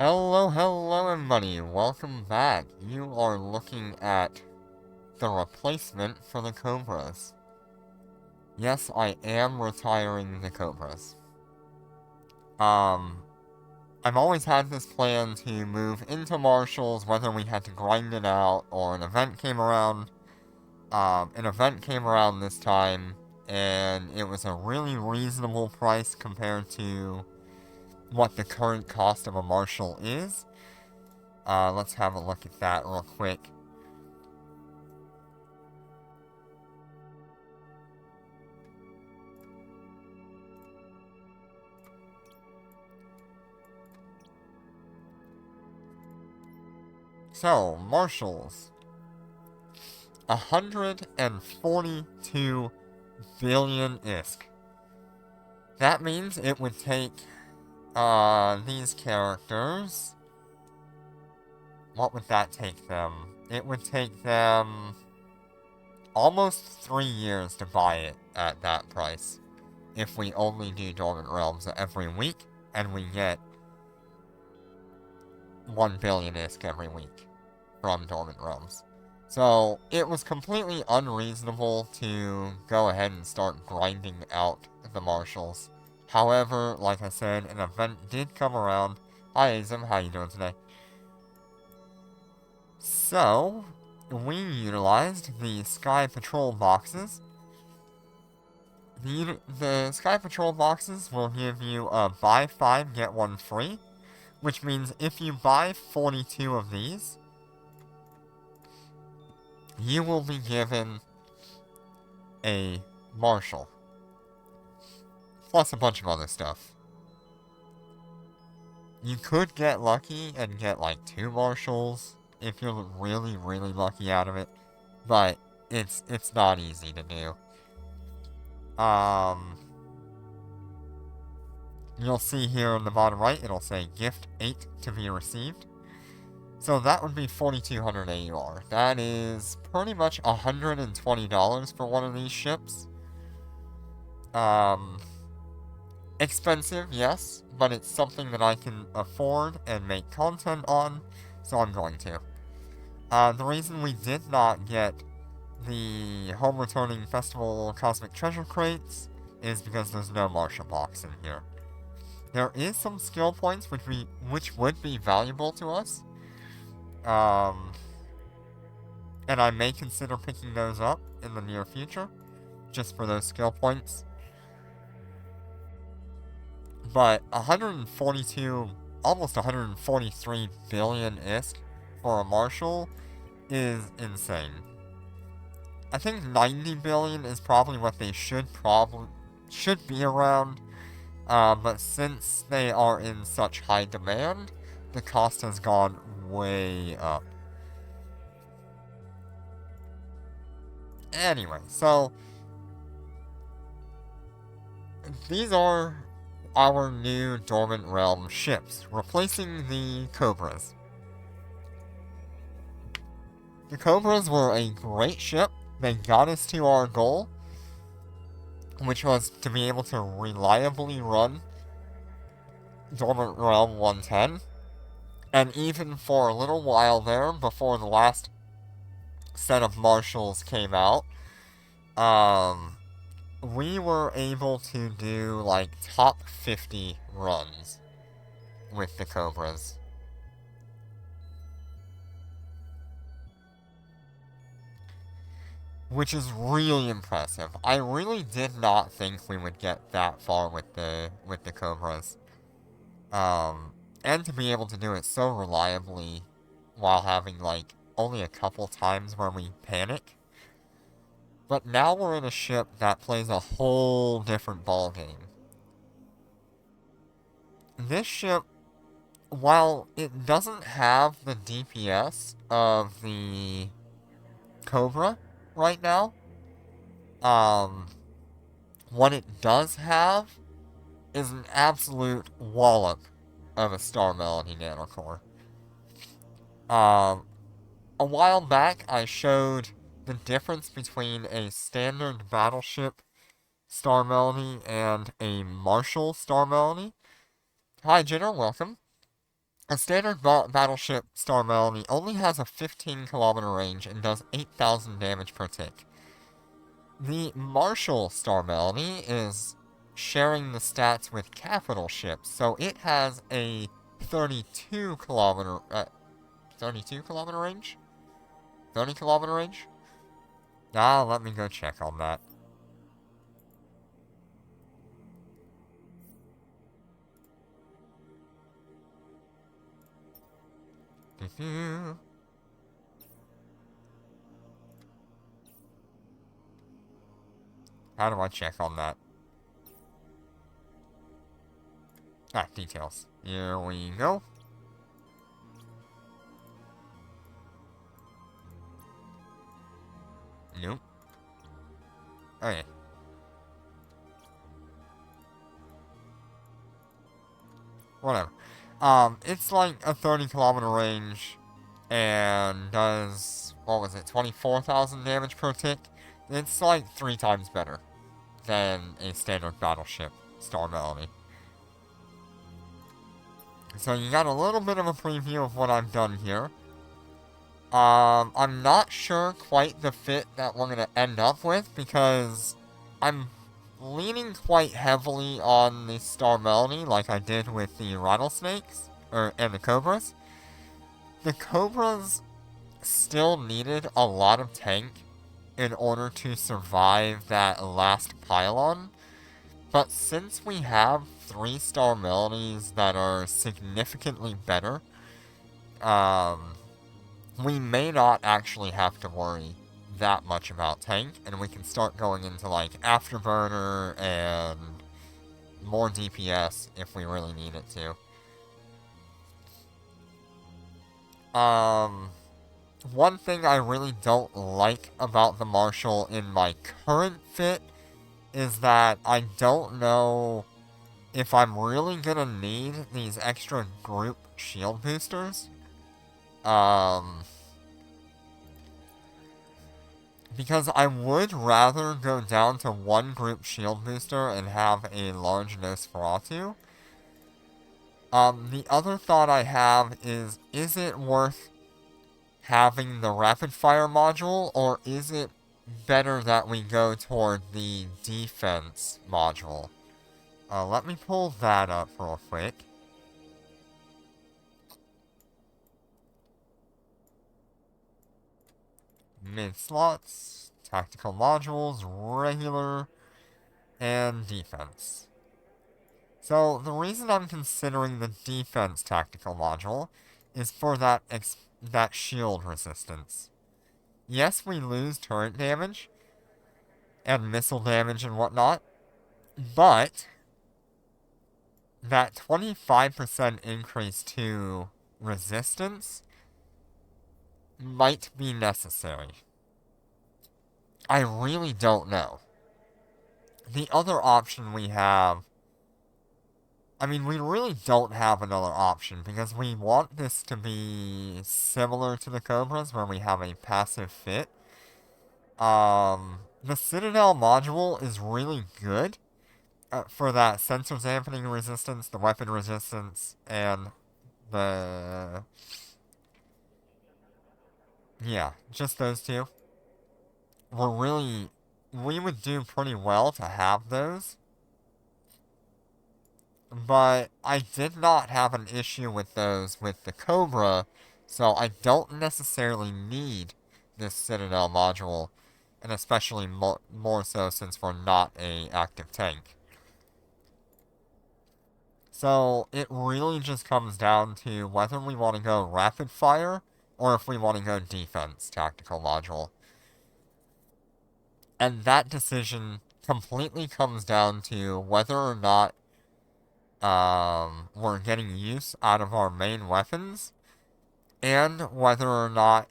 Hello everybody, welcome back. You are looking at the replacement for the Cobras. Yes, I am retiring the Cobras. Um, I've always had this plan to move into Marshals, whether we had to grind it out or an event came around. An event came around this time, and it was a really reasonable price compared to what the current cost of a Marshal is. Let's have a look at that real quick. So, Marshals. 142 billion ISK. That means it would take, these characters. What would that take them? It would take them almost 3 years to buy it at that price. If we only do Dormant Realms every week, and we get 1 billion ISK every week from Dormant Realms. So, it was completely unreasonable to go ahead and start grinding out the Marshals. However, like I said, an event did come around. Hi Azim, how you doing today? So, we utilized the Sky Patrol boxes. The Sky Patrol boxes will give you a buy 5, get 1 free, which means if you buy 42 of these, you will be given a Marshal. Plus a bunch of other stuff. You could get lucky and get like 2 Marshals if you're really, really lucky out of it. But it's not easy to do. You'll see here on the bottom right, it'll say gift 8 to be received. So that would be 4,200 AUR. That is pretty much $120 for one of these ships. Expensive, yes, but it's something that I can afford and make content on, so I'm going to. The reason we did not get the Home Returning Festival Cosmic Treasure Crates is because there's no Marshal box in here. There is some skill points which would be valuable to us. And I may consider picking those up in the near future, just for those skill points. But 142, almost 143 billion ISK for a Marshal is insane. I think 90 billion is probably what they should be around. But since they are in such high demand, the cost has gone way up. Anyway, so these are our new Dormant Realm ships, replacing the Cobras. The Cobras were a great ship. They got us to our goal, which was to be able to reliably run Dormant Realm 110. And even for a little while there, before the last set of Marshals came out, we were able to do, like, top 50 runs with the Cobras. Which is really impressive. I really did not think we would get that far with the Cobras. And to be able to do it so reliably while having, like, only a couple times where we panic. But now we're in a ship that plays a whole different ballgame. This ship, while it doesn't have the DPS of the Cobra right now, what it does have is an absolute wallop of a Star Melody nanocore. A while back, I showed the difference between a standard battleship Star Melody and a Marshal Star Melody. Hi, Jenner, welcome. A standard battleship Star Melody only has a 15-kilometer range and does 8,000 damage per tick. The Marshal Star Melody is sharing the stats with capital ships, so it has a 32-kilometer range? 30-kilometer range? Let me go check on that. How do I check on that? Details. Here we go. Nope. Okay. Whatever. It's like a 30-kilometer range and does, 24,000 damage per tick? It's like 3 times better than a standard battleship Star Melody. So you got a little bit of a preview of what I've done here. I'm not sure quite the fit that we're gonna end up with because I'm leaning quite heavily on the Star Melody like I did with the rattlesnakes, and the cobras. The cobras still needed a lot of tank in order to survive that last pylon, but since we have 3-star melodies that are significantly better, we may not actually have to worry that much about tank, and we can start going into like Afterburner and more DPS if we really need it to. One thing I really don't like about the Marshal in my current fit is that I don't know if I'm really gonna need these extra group shield boosters. Because I would rather go down to 1 group shield booster and have a large Nosferatu. The other thought I have is it worth having the rapid fire module, or is it better that we go toward the defense module? Let me pull that up real quick. Mid-slots, tactical modules, regular, and defense. So, the reason I'm considering the defense tactical module is for that shield resistance. Yes, we lose turret damage, and missile damage and whatnot, but that 25% increase to resistance might be necessary. I really don't know. The other option we have, we really don't have another option because we want this to be similar to the Cobras where we have a passive fit. The Citadel module is really good for that sensor dampening resistance, the weapon resistance, and the... yeah, just those two. We would do pretty well to have those. But I did not have an issue with those with the Cobra, so I don't necessarily need this Citadel module, and especially more so since we're not a active tank. So it really just comes down to whether we want to go rapid fire or if we want to go defense tactical module. And that decision completely comes down to whether or not we're getting use out of our main weapons, and whether or not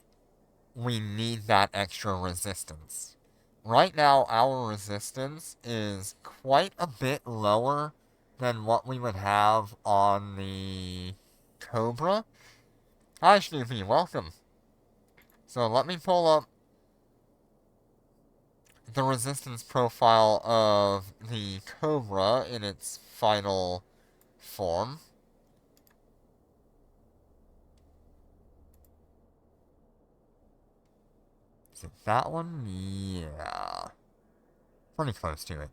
we need that extra resistance. Right now, our resistance is quite a bit lower than what we would have on the Cobra. Hi, Snoopy, welcome. So let me pull up the resistance profile of the Cobra in its final form. Is it that one? Yeah. Pretty close to it.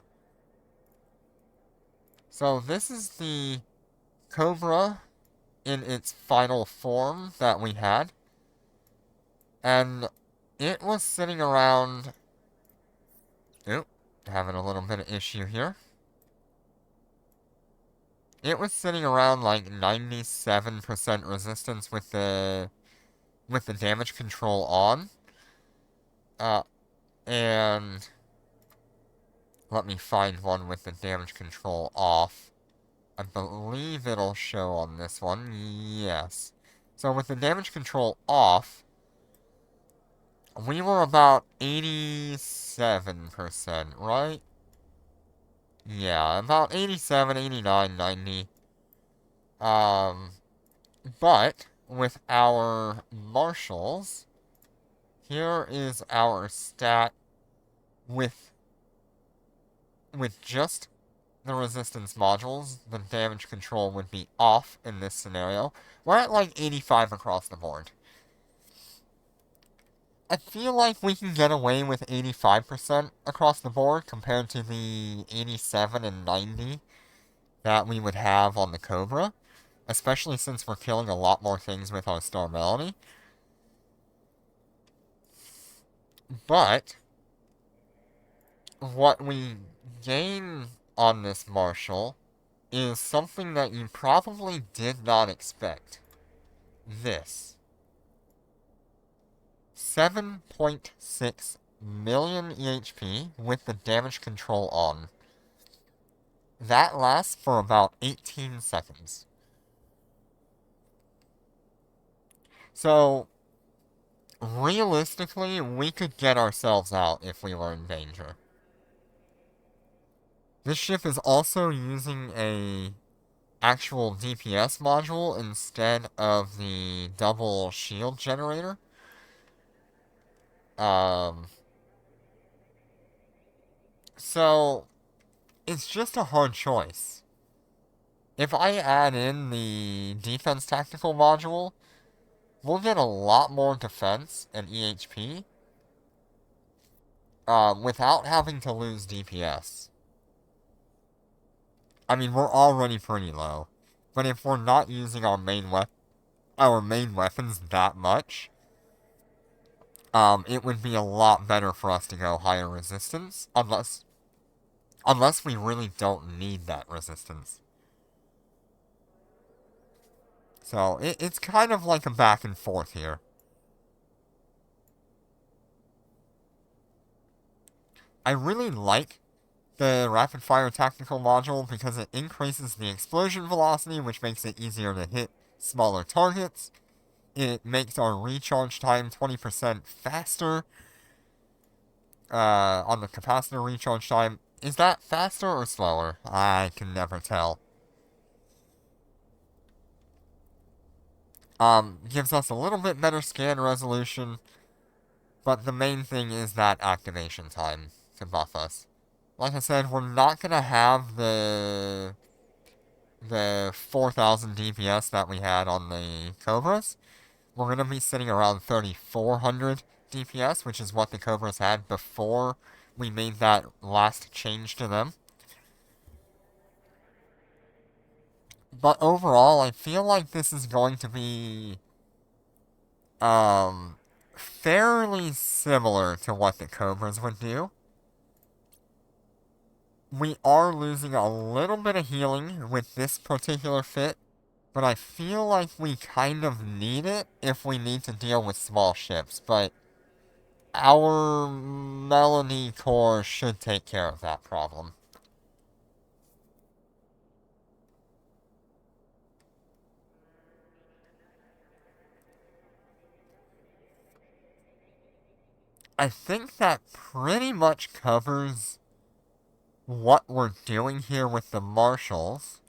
So this is the Cobra in its final form that we had. And it was sitting around... Oop, having a little bit of issue here. It was sitting around like 97% resistance with the damage control on. And let me find one with the damage control off. I believe it'll show on this one. Yes. So with the damage control off, we were about 87%, right? Yeah, about 87, 89, 90. But with our marshals, here is our stat with just the resistance modules. The damage control would be off in this scenario. We're at like 85 across the board. I feel like we can get away with 85% across the board compared to the 87 and 90 that we would have on the Cobra, especially since we're killing a lot more things with our Star Melody. But what we gain on this Marshal is something that you probably did not expect. This. 7.6 million EHP with the damage control on. That lasts for about 18 seconds. So, realistically, we could get ourselves out if we were in danger. This ship is also using a actual DPS module instead of the double shield generator. So, it's just a hard choice. If I add in the defense tactical module, we'll get a lot more defense and EHP without having to lose DPS. I mean, we're already pretty low, but if we're not using our main weapons that much, it would be a lot better for us to go higher resistance, unless we really don't need that resistance. So, it's kind of like a back and forth here. I really like the rapid fire tactical module because it increases the explosion velocity, which makes it easier to hit smaller targets. It makes our recharge time 20% faster. On the capacitor recharge time. Is that faster or slower? I can never tell. Gives us a little bit better scan resolution, but the main thing is that activation time to buff us. Like I said, we're not gonna have the 4,000 DPS that we had on the Cobras. We're gonna be sitting around 3,400 DPS, which is what the Cobras had before we made that last change to them. But overall, I feel like this is going to be fairly similar to what the Cobras would do. We are losing a little bit of healing with this particular fit, but I feel like we kind of need it if we need to deal with small ships, but our Melody core should take care of that problem. I think that pretty much covers what we're doing here with the Marshals.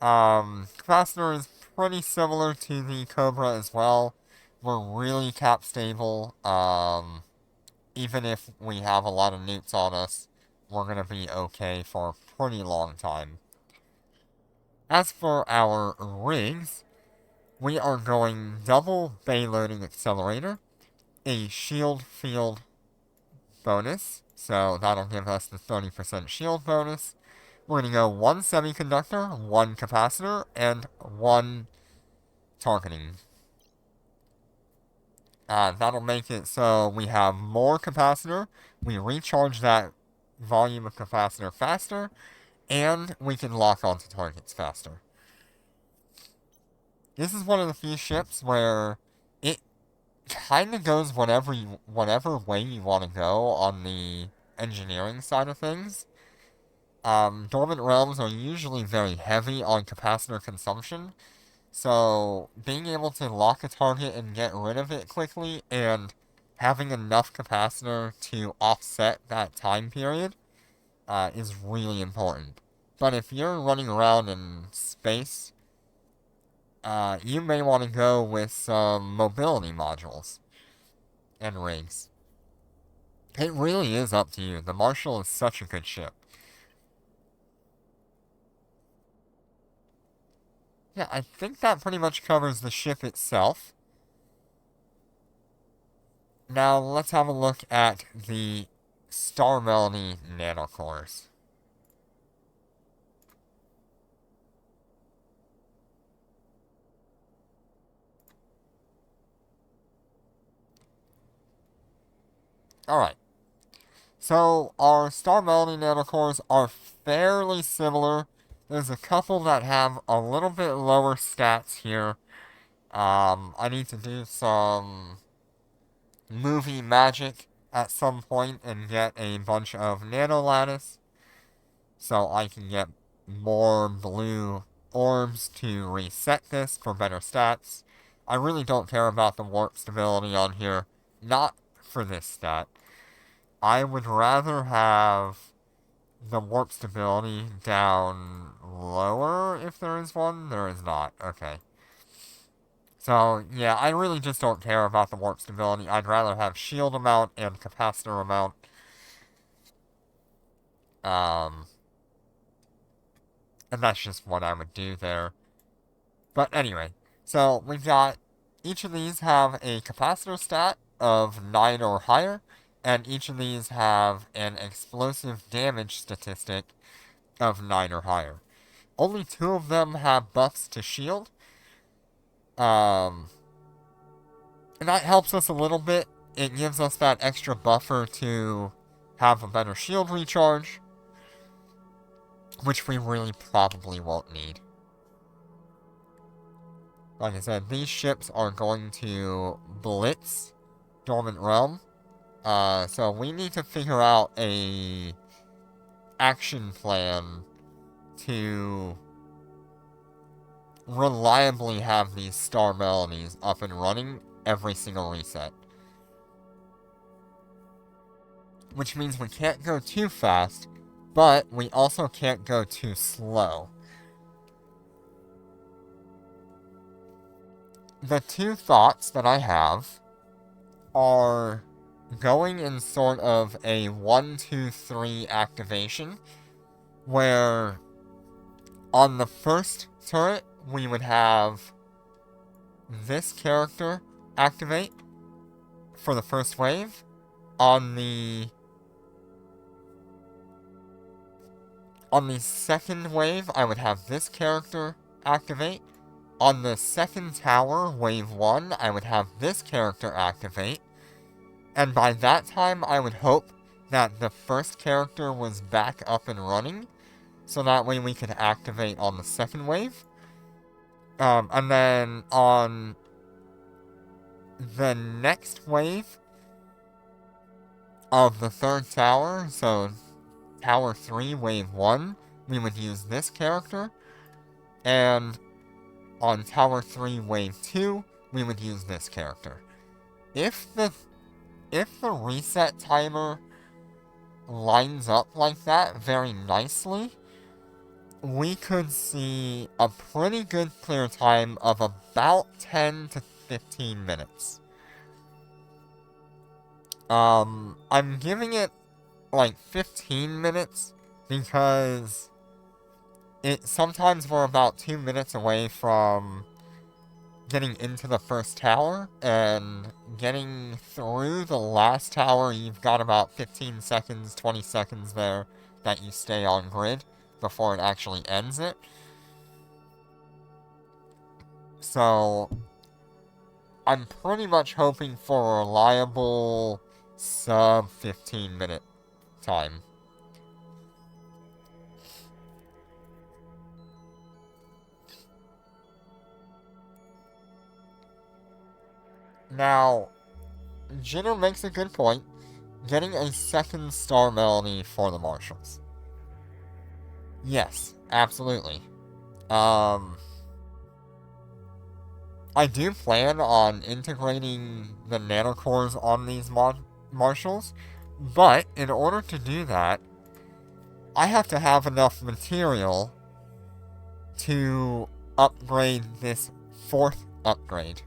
Capacitor is pretty similar to the Cobra as well. We're really cap stable. Even if we have a lot of newts on us, we're gonna be okay for a pretty long time. As for our rigs, we are going double bay loading accelerator, a shield field bonus, so that'll give us the 30% shield bonus. We're going to go 1 semiconductor, 1 capacitor, and 1 targeting. That'll make it so we have more capacitor, we recharge that volume of capacitor faster, and we can lock onto targets faster. This is one of the few ships where it kind of goes whatever way you want to go on the engineering side of things. Dormant realms are usually very heavy on capacitor consumption, so being able to lock a target and get rid of it quickly and having enough capacitor to offset that time period is really important. But if you're running around in space, you may want to go with some mobility modules and rigs. It really is up to you. The Marshal is such a good ship. Yeah, I think that pretty much covers the ship itself. Now, let's have a look at the Star Melody nanocores. Alright. So, our Star Melody nanocores are fairly similar. There's a couple that have a little bit lower stats here. I need to do some movie magic at some point and get a bunch of nanolattice so I can get more blue orbs to reset this for better stats. I really don't care about the warp stability on here, not for this stat. I would rather have the warp stability down lower if there is one. There is not. Okay. So, yeah, I really just don't care about the warp stability. I'd rather have shield amount and capacitor amount. And that's just what I would do there. But anyway, so we've got each of these have a capacitor stat of 9 or higher, and each of these have an explosive damage statistic of 9 or higher. Only 2 of them have buffs to shield. And that helps us a little bit. It gives us that extra buffer to have a better shield recharge, which we really probably won't need. Like I said, these ships are going to blitz Dormant Realm. So we need to figure out a action plan to reliably have these Star Melodies up and running every single reset. Which means we can't go too fast, but we also can't go too slow. The 2 thoughts that I have are going in sort of a 1, 2, 3 activation, where on the first turret we would have this character activate for the first wave. On the second wave, I would have this character activate. On the second tower, wave 1, I would have this character activate. And by that time, I would hope that the first character was back up and running, so that way we could activate on the second wave. And then on the next wave of the third tower, so Tower 3, Wave 1, we would use this character. And on Tower 3, Wave 2, we would use this character. If the reset timer lines up like that very nicely, we could see a pretty good clear time of about 10 to 15 minutes. I'm giving it like 15 minutes because sometimes we're about 2 minutes away from getting into the first tower, and getting through the last tower, you've got about 15 seconds, 20 seconds there that you stay on grid before it actually ends it. So, I'm pretty much hoping for a reliable sub 15 minute time. Now, Jinner makes a good point, getting a second star melody for the Marshals. Yes, absolutely. I do plan on integrating the nanocores on these Marshals, but in order to do that, I have to have enough material to upgrade this 4th upgrade.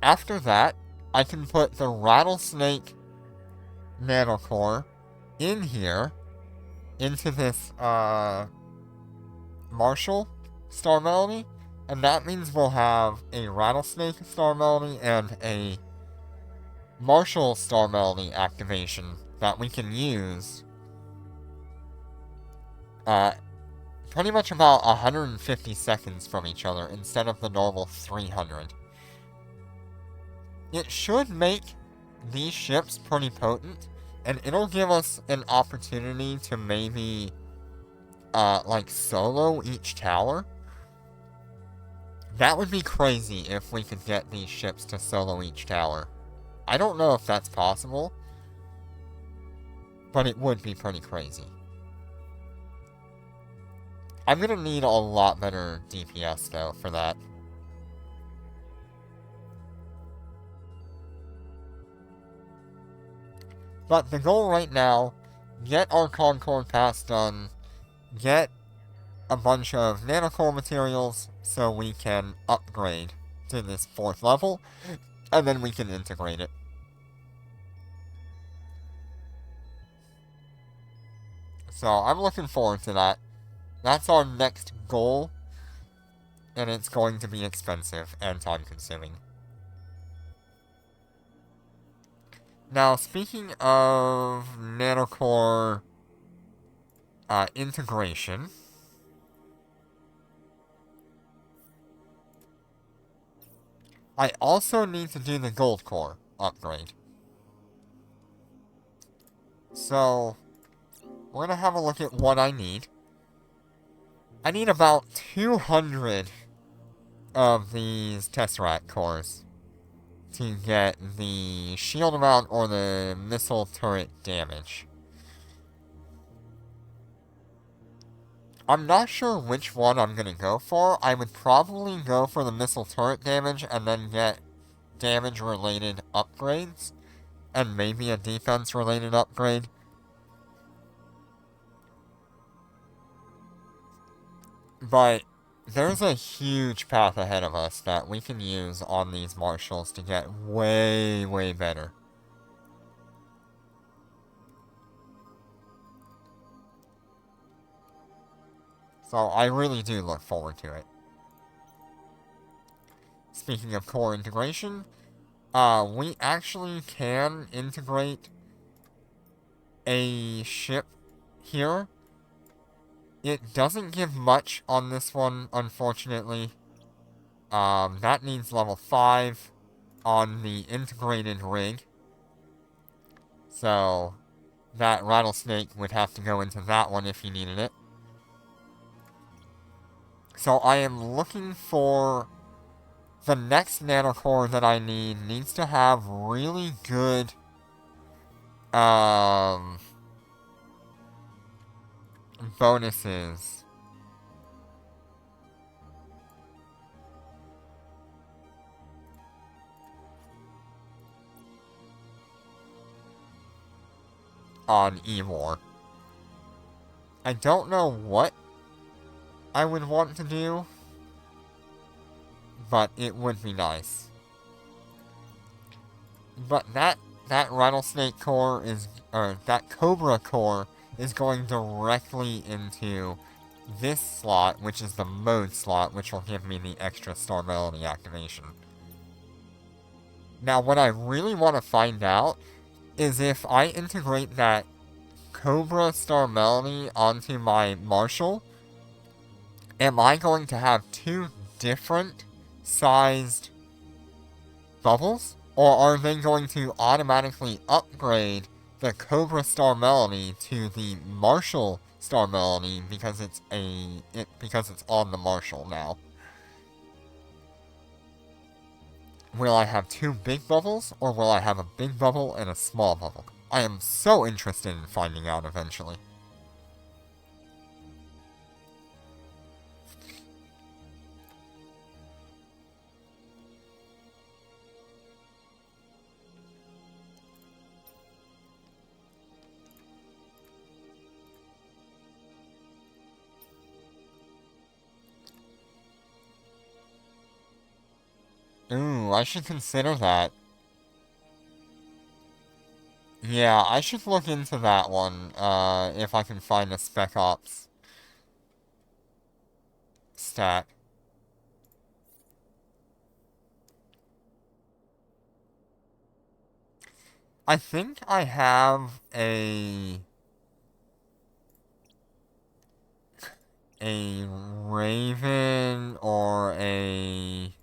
After that, I can put the Rattlesnake nanocore in here, into this, Marshal Star Melody, and that means we'll have a Rattlesnake Star Melody and a Marshal Star Melody activation that we can use, pretty much about 150 seconds from each other instead of the normal 300. It should make these ships pretty potent, and it'll give us an opportunity to maybe, like, solo each tower. That would be crazy if we could get these ships to solo each tower. I don't know if that's possible, but it would be pretty crazy. I'm gonna need a lot better DPS, though, for that. But the goal right now, get our Concord Pass done, get a bunch of nanocore materials so we can upgrade to this 4th level, and then we can integrate it. So I'm looking forward to that. That's our next goal, and it's going to be expensive and time-consuming. Now, speaking of nanocore integration, I also need to do the gold core upgrade. So, we're gonna have a look at what I need. I need about 200 of these Tesseract cores to get the shield amount or the missile turret damage. I'm not sure which one I'm gonna go for. I would probably go for the missile turret damage and then get damage-related upgrades, and maybe a defense-related upgrade. But there's a huge path ahead of us that we can use on these Marshals to get way, way better. So I really do look forward to it. Speaking of core integration, we actually can integrate a ship here. It doesn't give much on this one, unfortunately. That needs level 5 on the integrated rig. So, that Rattlesnake would have to go into that one if you needed it. So I am looking for the next nanocore that I need needs to have really good, bonuses. On E-War. I don't know what I would want to do, but it would be nice. But that Rattlesnake core is, or that Cobra core is going directly into this slot, which is the mode slot, which will give me the extra Star Melody activation. Now, what I really want to find out is if I integrate that Cobra Star Melody onto my Marshal, am I going to have two different sized bubbles? Or are they going to automatically upgrade the Cobra Star Melody to the Marshal Star Melody because it's on the Marshal now? Will I have two big bubbles, or will I have a big bubble and a small bubble? I am so interested in finding out eventually. Ooh, I should consider that. Yeah, I should look into that one, if I can find a Spec Ops stat. I think I have a Raven or a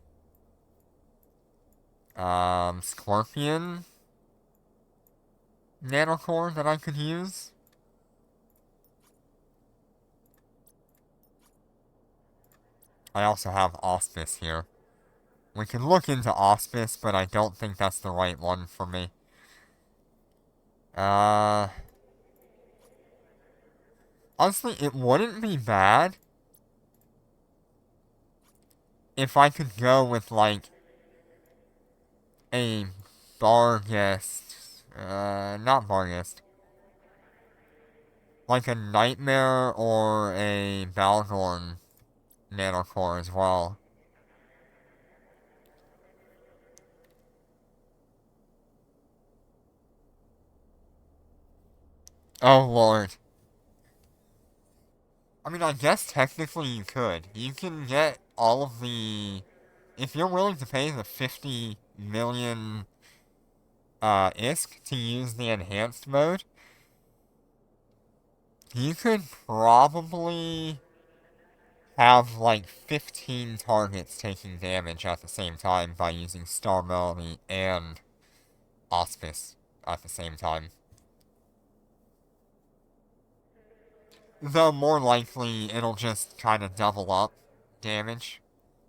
Scorpion nanocore that I could use. I also have Auspice here. We can look into Auspice, but I don't think that's the right one for me. Honestly, it wouldn't be bad if I could go with, like, a Barghest, not Barghest, like a Nightmare or a Balgorn nanocore as well. Oh lord. I mean, I guess technically you could. You can get all of the... If you're willing to pay the 50 million ISK to use the enhanced mode, you could probably have like 15 targets taking damage at the same time by using Star Melody and Auspice at the same time. Though more likely it'll just kind of double up damage,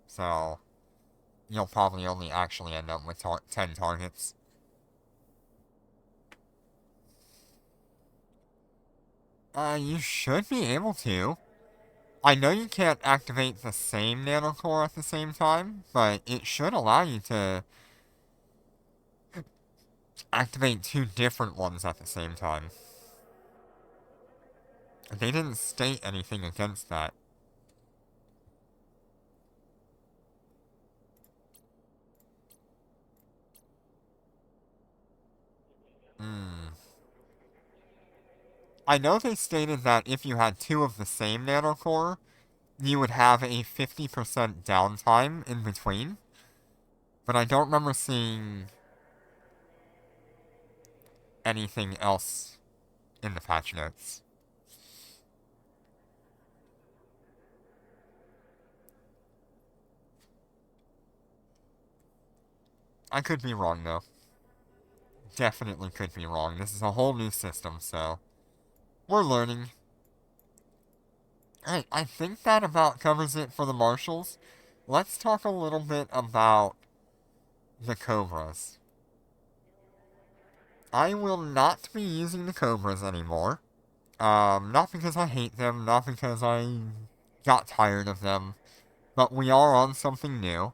so you'll probably only actually end up with 10 targets. You should be able to. I know you can't activate the same nanocore at the same time, but it should allow you to activate two different ones at the same time. They didn't state anything against that. I know they stated that if you had two of the same nanocore, you would have a 50% downtime in between. But I don't remember seeing anything else in the patch notes. I could be wrong, though. Definitely could be wrong. This is a whole new system, so we're learning. Alright, I think that about covers it for the Marshals. Let's talk a little bit about the Cobras. I will not be using the Cobras anymore. Not because I hate them, not because I got tired of them, but we are on something new.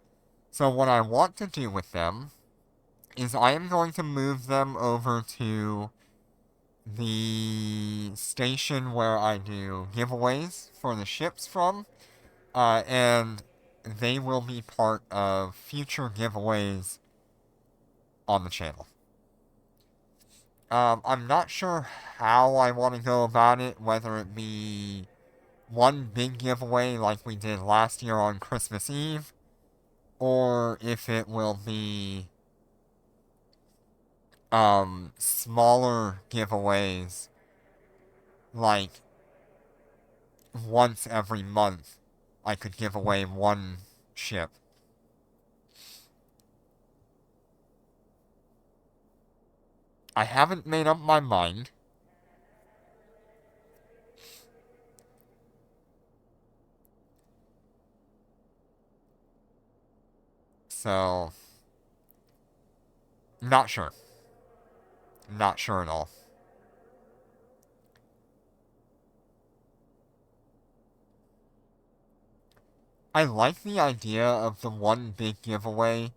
So what I want to do with them is I am going to move them over to the station where I do giveaways for the ships from, and they will be part of future giveaways on the channel. I'm not sure how I want to go about it, whether it be one big giveaway like we did last year on Christmas Eve, or if it will be smaller giveaways like once every month I could give away one ship. I haven't made up my mind. So, not sure. Not sure at all. I like the idea of the one big giveaway,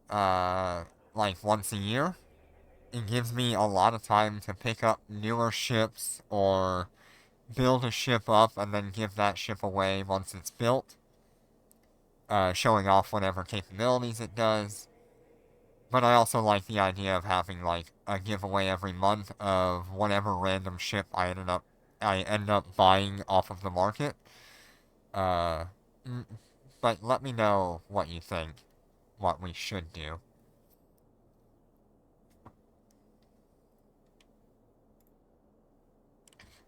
like once a year. It gives me a lot of time to pick up newer ships or build a ship up and then give that ship away once it's built, showing off whatever capabilities it does. But I also like the idea of having like a giveaway every month of whatever random ship I end up buying off of the market. Uh, but let me know what you think, what we should do.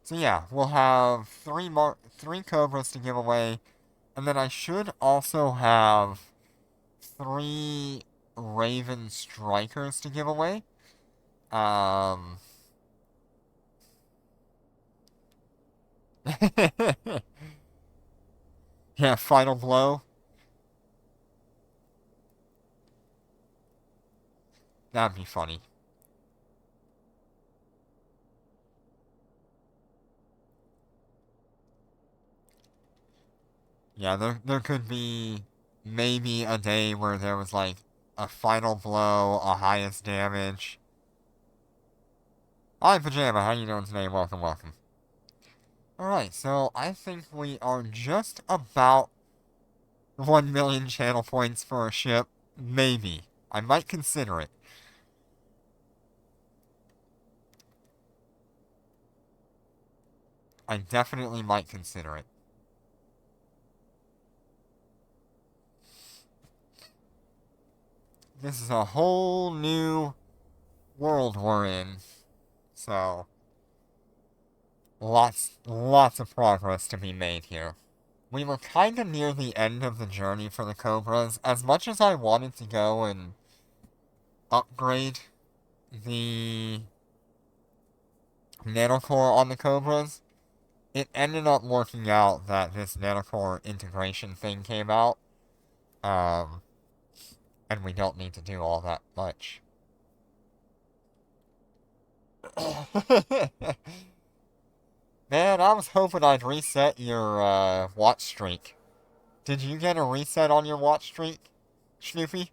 So yeah, we'll have three Cobras to give away, and then I should also have 3 Raven Strikers to give away. Um. Yeah, Final Blow. That'd be funny. Yeah, there could be maybe a day where there was like a Final Blow, a highest damage. Hi, Pajama. How you doing today? Welcome, welcome. Alright, so I think we are just about 1 million channel points for a ship. Maybe. I might consider it. I definitely might consider it. This is a whole new world we're in. So, lots of progress to be made here. We were kind of near the end of the journey for the Cobras. As much as I wanted to go and upgrade the nanocore on the Cobras, it ended up working out that this nanocore integration thing came out. And we don't need to do all that much. Man, I was hoping I'd reset your watch streak. Did you get a reset on your watch streak, Snoopy?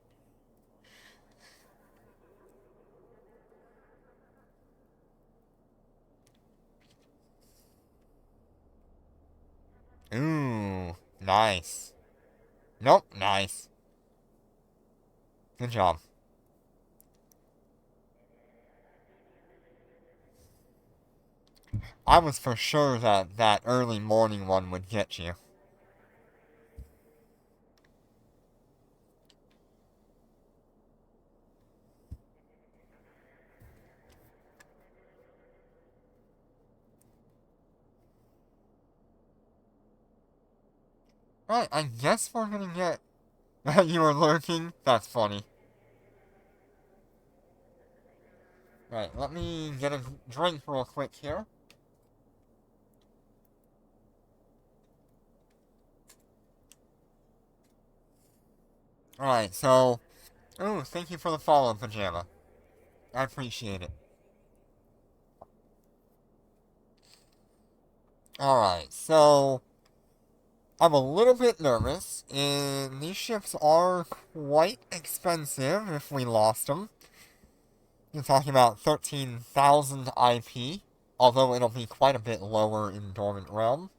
Ooh, nice. Nope, nice. Good job. I was for sure that that early morning one would get you. Right, I guess we're gonna get... You were lurking? That's funny. Right, let me get a drink real quick here. Alright, so... Ooh, thank you for the follow, Pajama. I appreciate it. Alright, so... I'm a little bit nervous, and these ships are quite expensive if we lost them. You're talking about 13,000 IP, although it'll be quite a bit lower in Dormant Realm.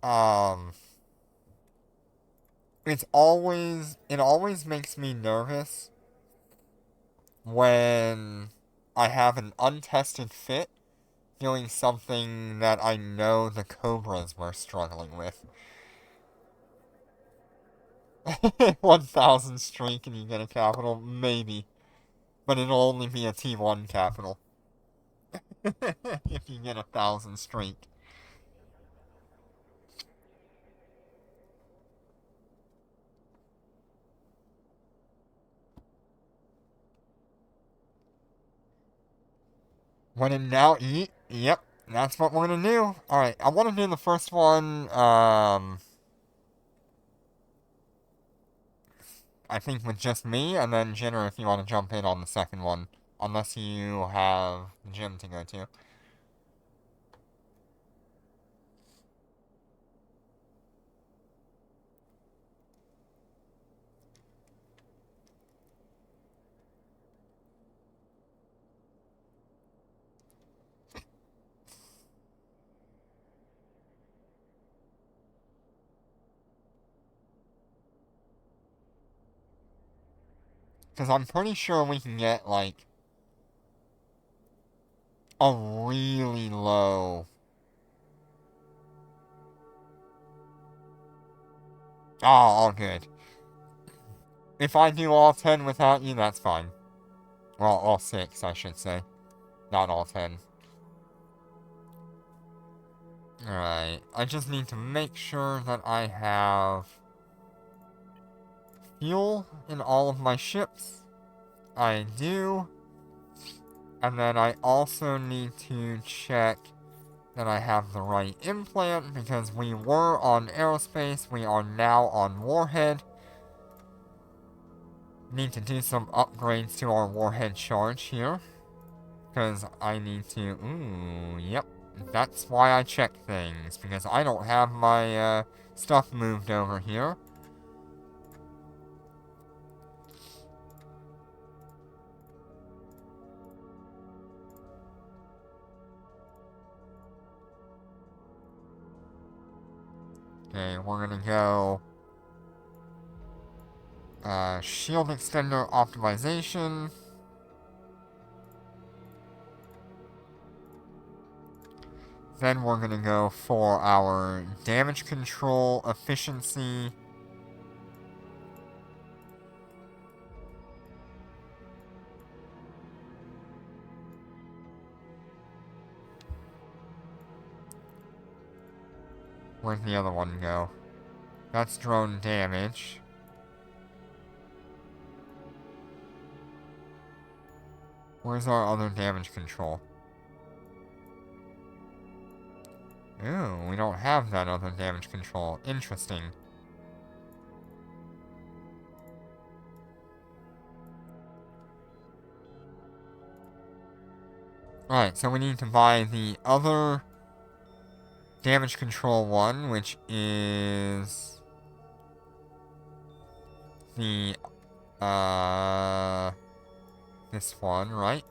Um, it always makes me nervous when I have an untested fit doing something that I know the Cobras were struggling with. 1,000 streak and you get a capital? Maybe. But it'll only be a T1 capital. If you get 1,000 streak. When in doubt, eat. Yep, that's what we're gonna do. Alright, I wanna do the first one, I think with just me, and then Jenner if you want to jump in on the second one. Unless you have the gym to go to. Because I'm pretty sure we can get, like, a really low... Oh, all good. If I do all 10 without you, that's fine. Well, all 6, I should say. Not all 10. Alright, I just need to make sure that I have fuel in all of my ships. I do. And then I also need to check that I have the right implant, because we were on aerospace, we are now on warhead. Need to do some upgrades to our warhead charge here. Because I need to... Ooh, yep. That's why I check things, because I don't have my stuff moved over here. Okay, we're gonna go... shield extender optimization. Then we're gonna go for our damage control efficiency. Where'd the other one go? That's drone damage. Where's our other damage control? Ooh, we don't have that other damage control. Interesting. Alright, so we need to buy the other damage control one, which is the, this one, right?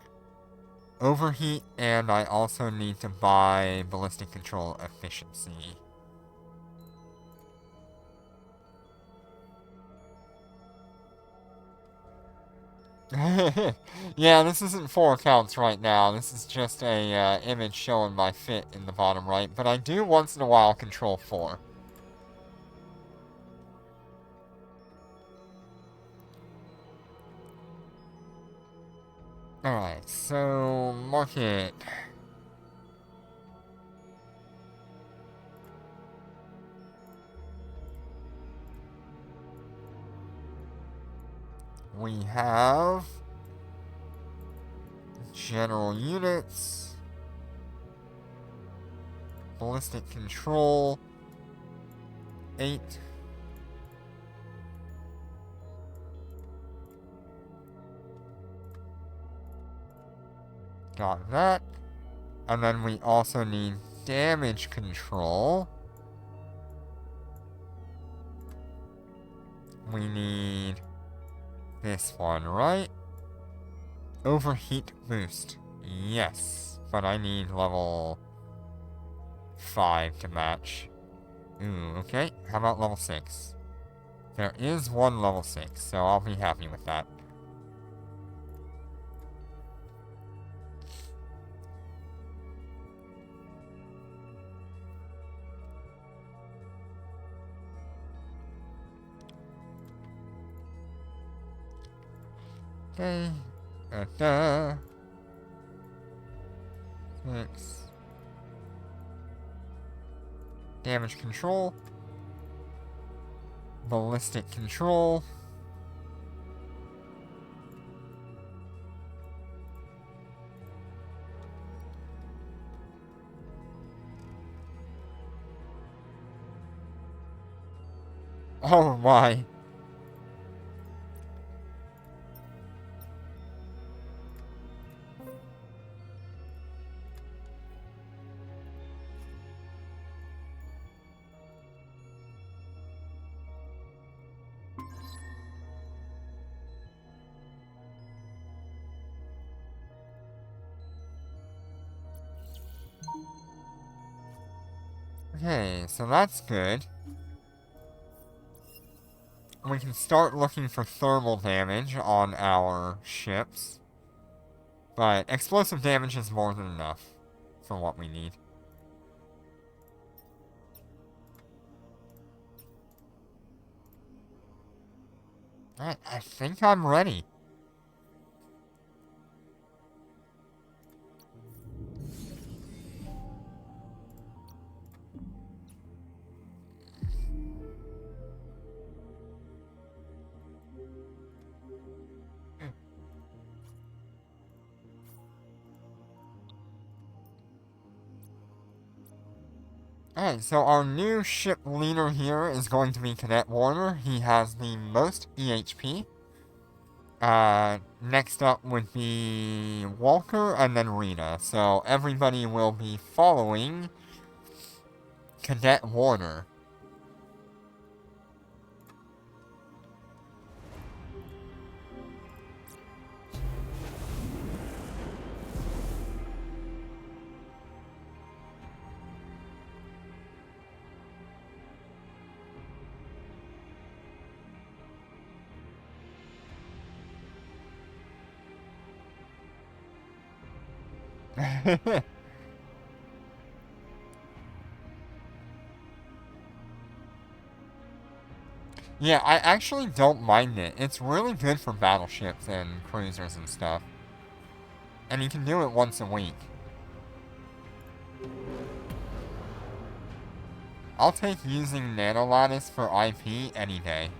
Overheat, and I also need to buy ballistic control efficiency. Yeah, this isn't 4 accounts right now. This is just a image showing my fit in the bottom right. But I do once in a while control 4. Alright, so market. We have general units, ballistic control, 8. Got that. And then we also need damage control. We need this one, right? Overheat boost. Yes. But I need level 5 to match. Ooh, okay. How about level 6? There is one level 6, so I'll be happy with that. Okay. 6. Damage control. Ballistic control. Oh my. Okay, so that's good. We can start looking for thermal damage on our ships. But explosive damage is more than enough for what we need. Alright, I think I'm ready. Alright, so our new ship leader here is going to be Cadet Warner. He has the most EHP. Next up would be Walker and then Rita. So everybody will be following Cadet Warner. Yeah, I actually don't mind it. It's really good for battleships and cruisers and stuff. And you can do it once a week. I'll take using Nanolattice for IP any day.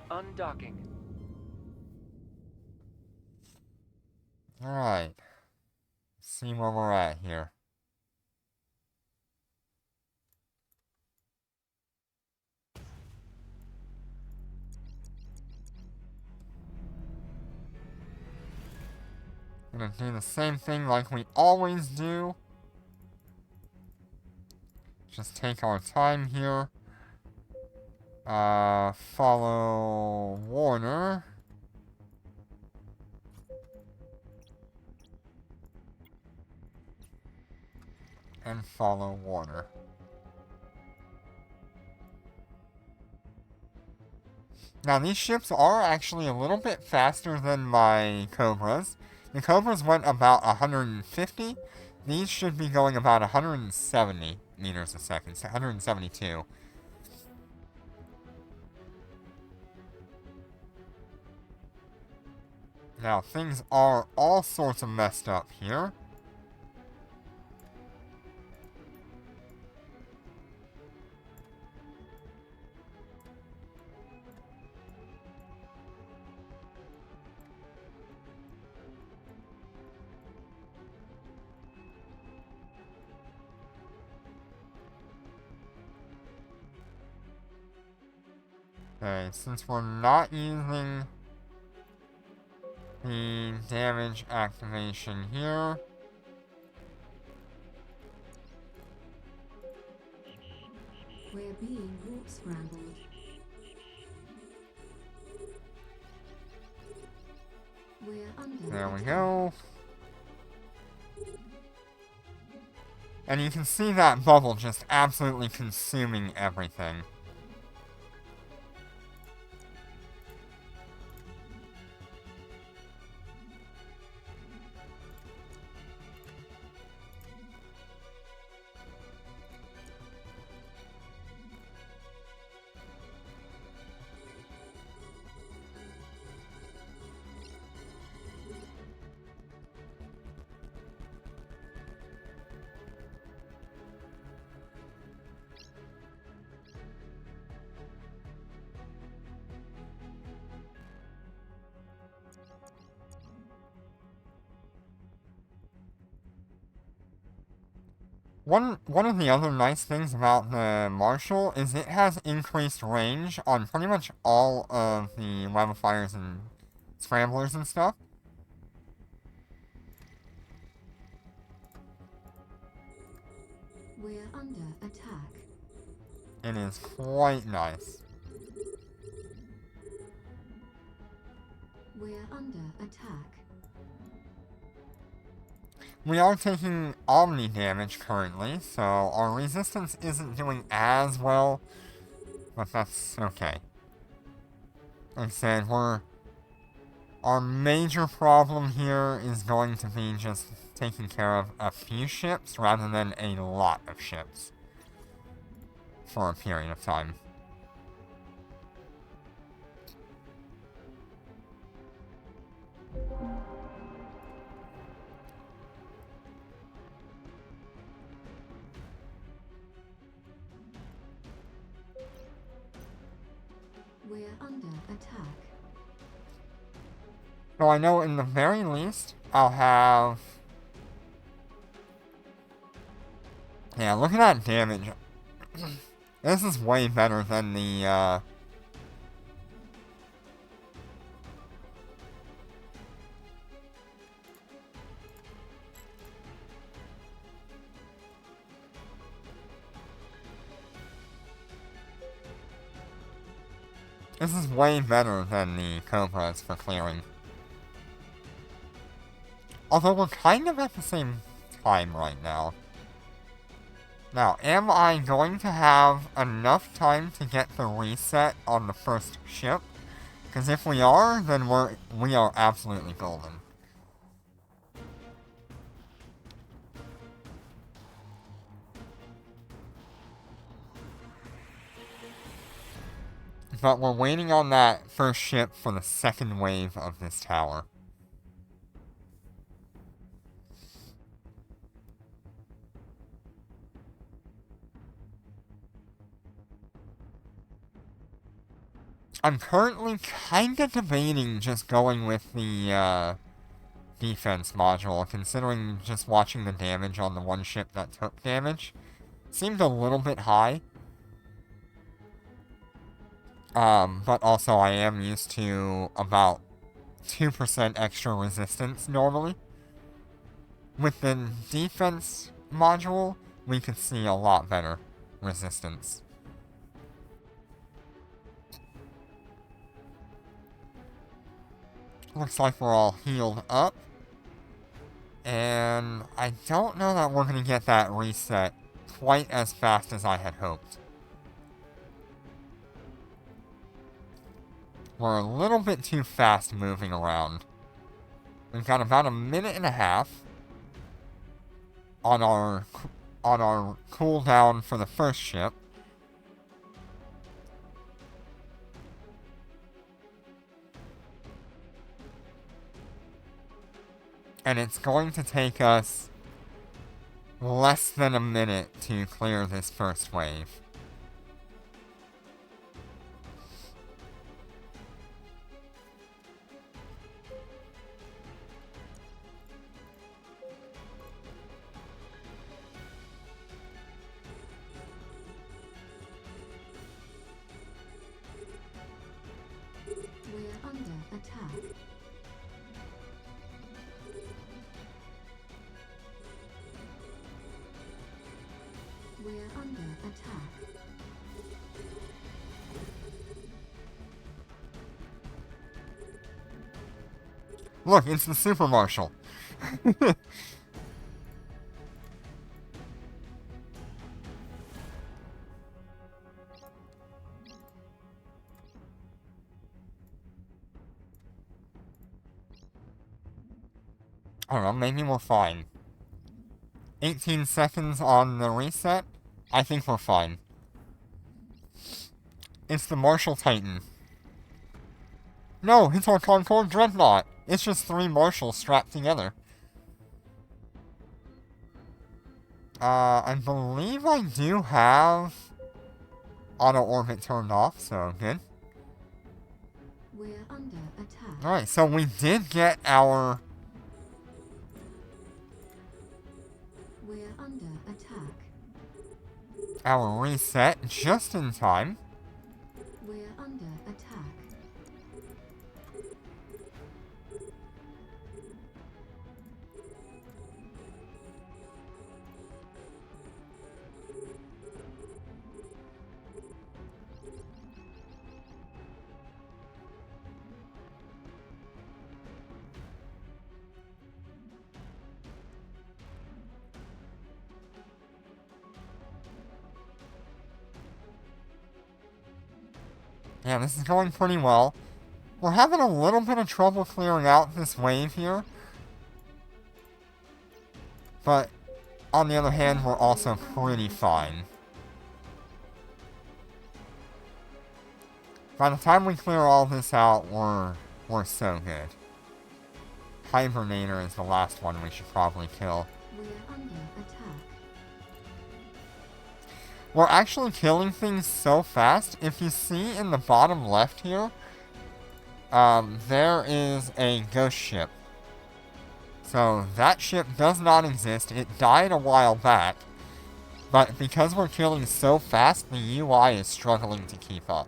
Undocking. Alright. See where we're at here. Gonna do the same thing like we always do. Just take our time here. Follow Warner. And follow Warner. Now these ships are actually a little bit faster than my Cobras. The Cobras went about 150. These should be going about 170 meters a second, so 172. Now, things are all sorts of messed up here. Okay, since we're not using the damage activation here, We're being warp scrambled. We're under there we attack. go. And you can see that bubble just absolutely consuming everything. One of the other nice things about the Marshal is it has increased range on pretty much all of the Levifiers and Scramblers and stuff. We're under attack. It is quite nice. We're under attack. We are taking Omni damage currently, so our resistance isn't doing as well, but that's okay. Like I said, our major problem here is going to be just taking care of a few ships rather than a lot of ships for a period of time. We're under attack. So I know in the very least, I'll have... Yeah, look at that damage. This is way better than the, This is way better than the Cobras for clearing. Although we're kind of at the same time right now. Now, am I going to have enough time to get the reset on the first ship? Because if we are, then we are absolutely golden. But we're waiting on that first ship for the second wave of this tower. I'm currently kinda debating just going with the, defense module, considering just watching the damage on the one ship that took damage. Seemed a little bit high. But also I am used to about 2% extra resistance normally. With the defense module, we could see a lot better resistance. Looks like we're all healed up. And I don't know that we're going to get that reset quite as fast as I had hoped. We're a little bit too fast moving around. We've got about a minute and a half on our cooldown for the first ship. And it's going to take us less than a minute to clear this first wave. We're under attack. We're under attack. Look, it's the Super Marshal. I don't know, maybe we're fine. 18 seconds on the reset. I think we're fine. It's the Marshal Titan. No, it's our Concord Dreadnought. It's just 3 Marshals strapped together. I believe I do have auto orbit turned off, so good. We're under attack. Alright, so we did get our... We're under attack. our reset just in time. We're under attack. Yeah, this is going pretty well. We're having a little bit of trouble clearing out this wave here. But, on the other hand, we're also pretty fine. By the time we clear all this out, we're so good. Hibernator is the last one we should probably kill. We're under attack. We're actually killing things so fast. If you see in the bottom left here, there is a ghost ship. So that ship does not exist. It died a while back. But because we're killing so fast, the UI is struggling to keep up.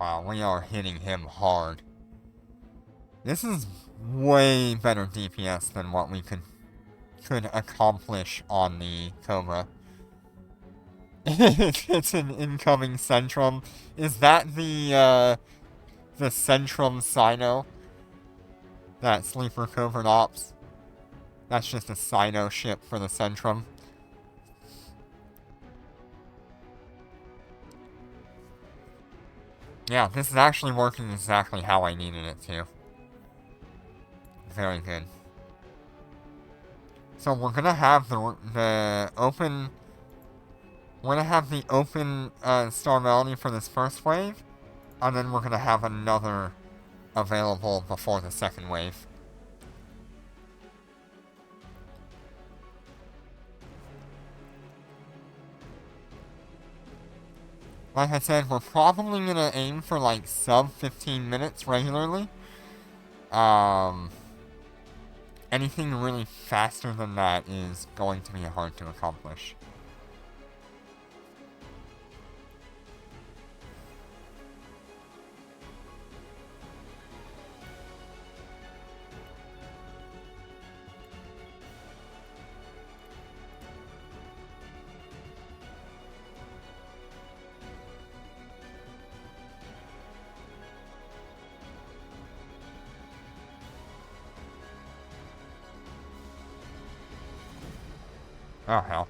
Wow, we are hitting him hard. This is way better DPS than what we could accomplish on the Cobra. It's an incoming Centrum. Is that the Centrum Sino? That Sleeper Covert Ops? That's just a Sino ship for the Centrum. Yeah, this is actually working exactly how I needed it to. Very good. So we're gonna have the open... We're gonna have the open Star Melody for this first wave, and then we're gonna have another available before the second wave. Like I said, we're probably gonna aim for like sub 15 minutes regularly. Anything really faster than that is going to be hard to accomplish. Oh, hell.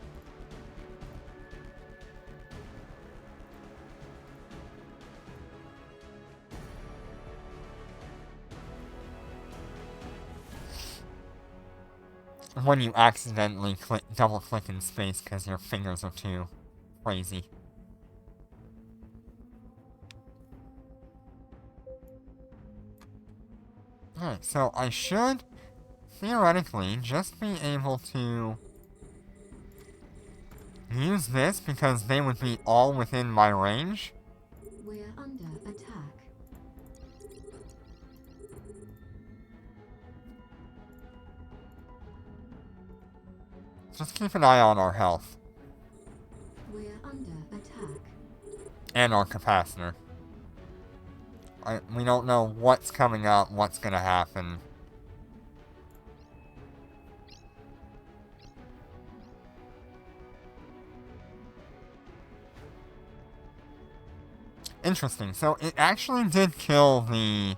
When you accidentally double-click in space because your fingers are too crazy. Alright, so I should, theoretically, just be able to use this because they would be all within my range. We're under attack. Just keep an eye on our health. We're under attack. And our capacitor. We don't know what's coming up, what's gonna happen. Interesting. So it actually did kill the...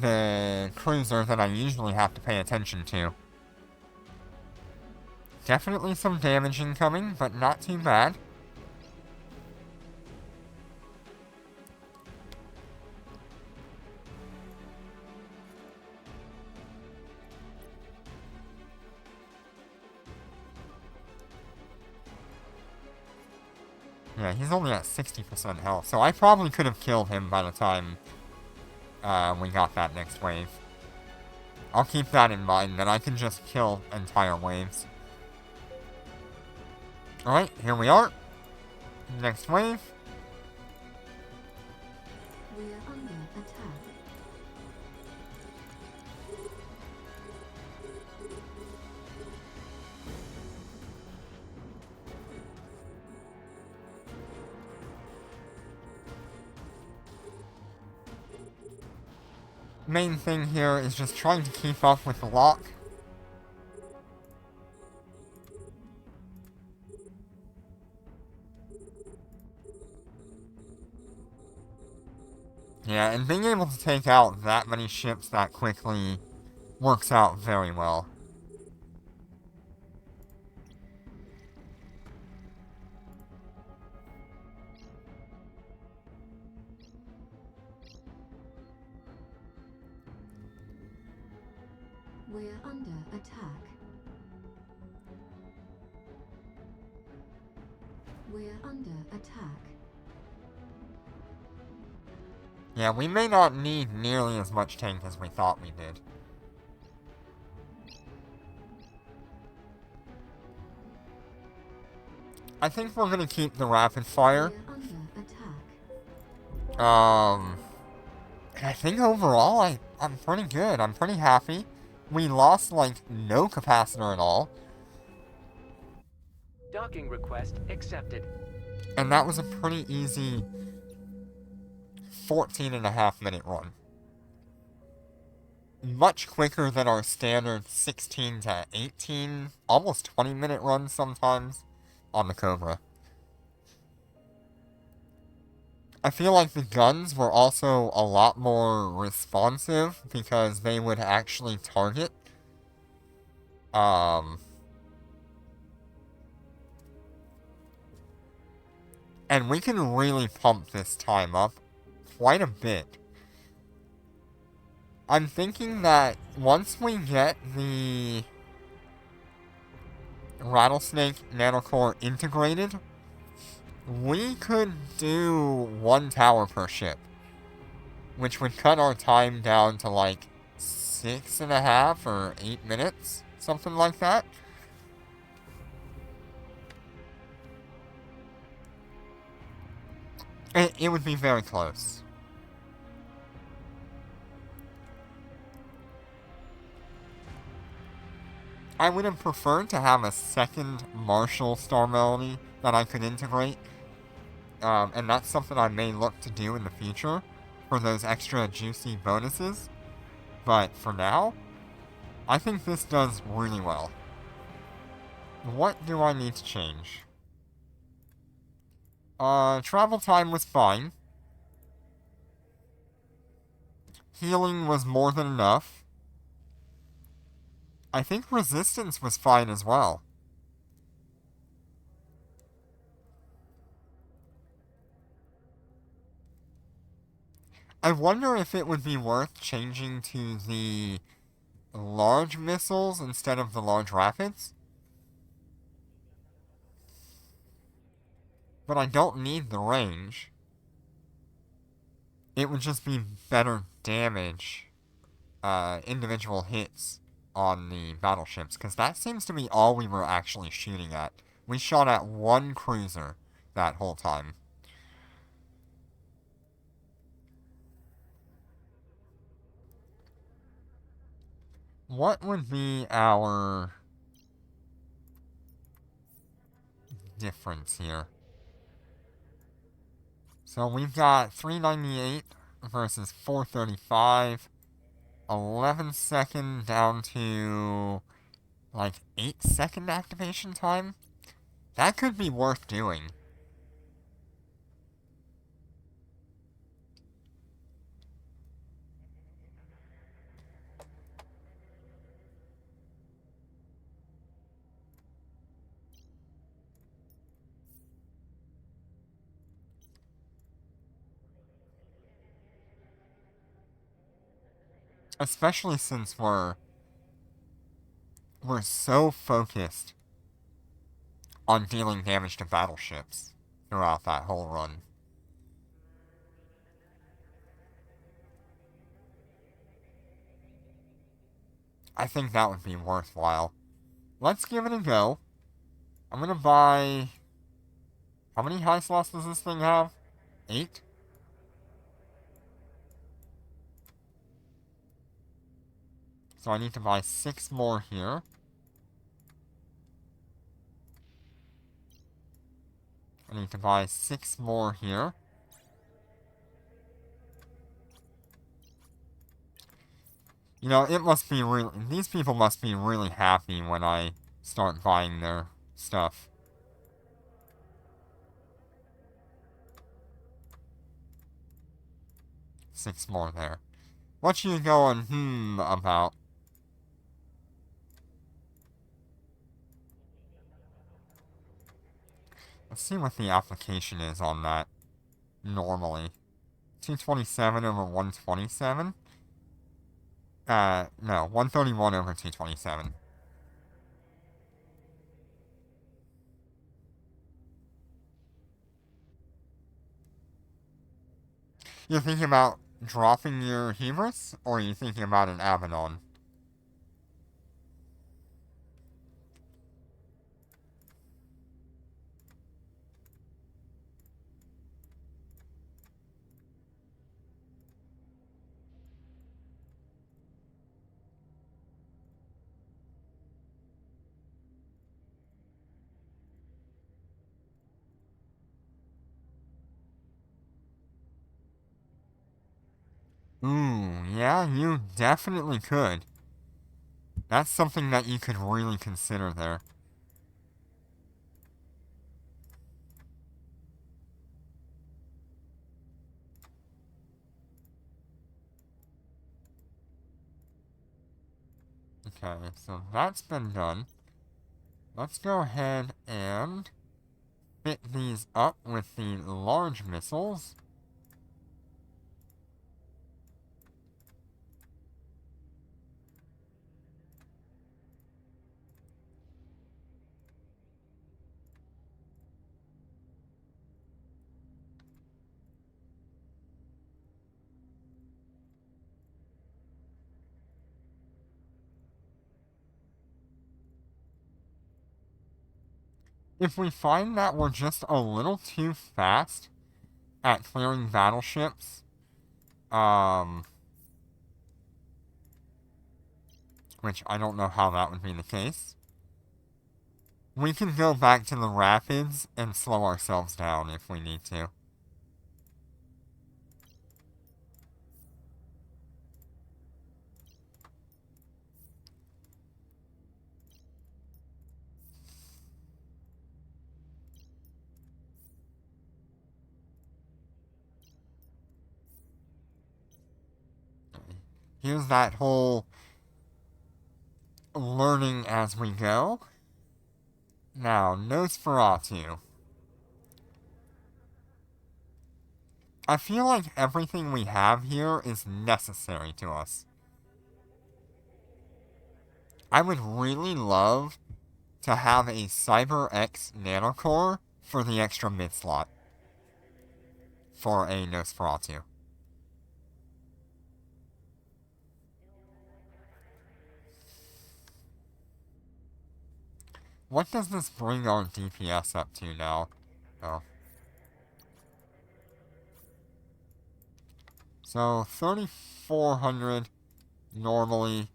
the cruiser that I usually have to pay attention to. Definitely some damage incoming, but not too bad. Yeah, he's only at 60% health, so I probably could have killed him by the time we got that next wave. I'll keep that in mind, that I can just kill entire waves. Alright, here we are. Next wave. We are under attack. Main thing here is just trying to keep up with the lock. Yeah, and being able to take out that many ships that quickly works out very well. We are under attack. We are under attack. Yeah, we may not need nearly as much tank as we thought we did. I think we're gonna keep the rapid fire. We are under attack. And I think overall I'm pretty good. I'm pretty happy. We lost like no capacitor at all. Docking request accepted. And that was a pretty easy 14.5-minute run. Much quicker than our standard 16 to 18, almost 20-minute run sometimes on the Cobra. I feel like the guns were also a lot more responsive because they would actually target. And we can really pump this time up quite a bit. I'm thinking that once we get the Rattlesnake Nanocore integrated, we could do 1 tower per ship, which would cut our time down to like 6.5 or 8 minutes, something like that. It would be very close. I would have preferred to have a second Marshall Star Melody that I could integrate. And that's something I may look to do in the future for those extra juicy bonuses. But for now, I think this does really well. What do I need to change? Travel time was fine. Healing was more than enough. I think resistance was fine as well. I wonder if it would be worth changing to the large missiles instead of the large rapids. But I don't need the range. It would just be better damage, individual hits on the battleships, because that seems to be all we were actually shooting at. We shot at 1 cruiser that whole time. What would be our difference here? So we've got 398 versus 435. 11-second down to like 8-second activation time. That could be worth doing. Especially since we're so focused on dealing damage to battleships. throughout that whole run. I think that would be worthwhile. Let's give it a go. I'm gonna buy... How many high slots does this thing have? 8? So I need to buy 6 more here. I need to buy 6 more here. You know, it must be really... These people must be really happy when I start buying their stuff. Six more there. What you going, about? Let's see what the application is on that, normally. 227 over 127? No, 131 over 227. You're thinking about dropping your Hubris, or are you thinking about an Abaddon? Ooh, yeah, you definitely could. That's something that you could really consider there. Okay, so that's been done. Let's go ahead and fit these up with the large missiles. If we find that we're just a little too fast at clearing battleships, which I don't know how that would be the case, we can go back to the rapids and slow ourselves down if we need to. Here's that whole learning as we go. Now, Nosferatu. I feel like everything we have here is necessary to us. I would really love to have a Cyber X nanocore for the extra mid slot for a Nosferatu. What does this bring our DPS up to now? Oh. So, 3,400 normally.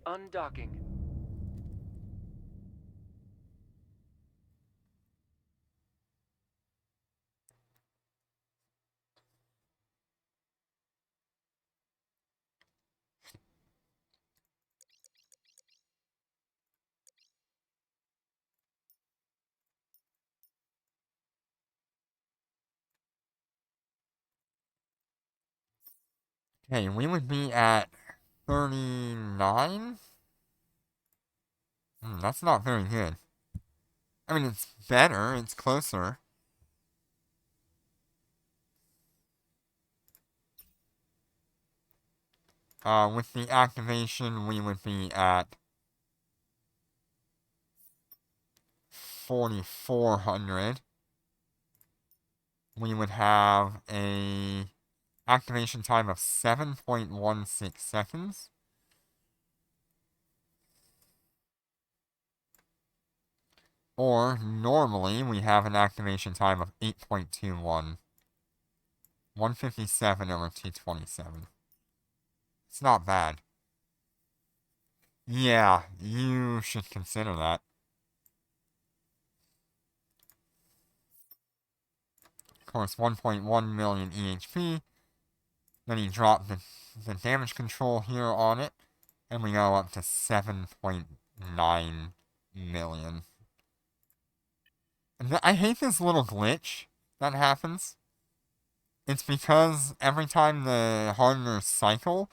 Undocking. Okay, we would be at 39? That's not very good. I mean, it's better, it's closer. With the activation, we would be at 4400, we would have a activation time of 7.16 seconds. Or, normally, we have an activation time of 8.21. 157 over 227. It's not bad. Yeah, you should consider that. Of course, 1.1 million EHP. Then you drop the damage control here on it, and we go up to 7.9 million. And I hate this little glitch that happens. It's because every time the hardeners cycle,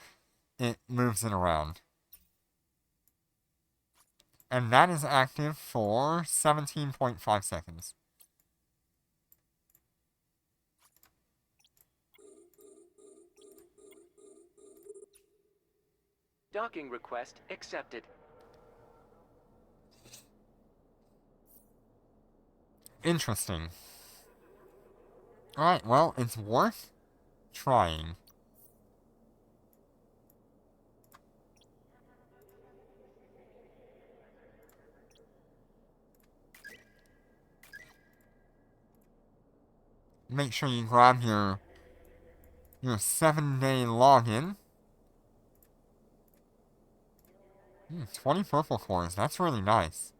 it moves it around. And that is active for 17.5 seconds. Docking request accepted. Interesting. Alright, well, it's worth trying. Make sure you grab your 7-day login. 20 purple cores, that's really nice.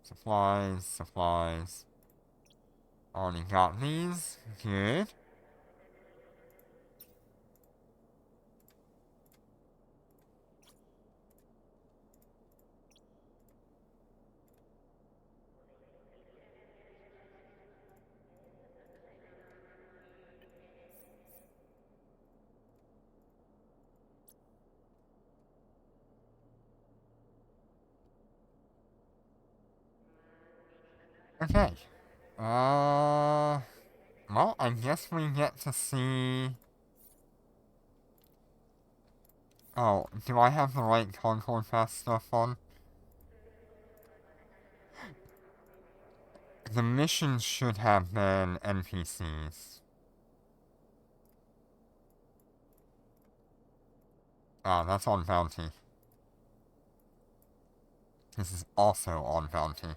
Supplies. Already got these. Good. Okay. Well, I guess we get to see... Oh, do I have the right Concord Pass stuff on? The missions should have been NPCs. Ah, that's on Bounty. This is also on Bounty.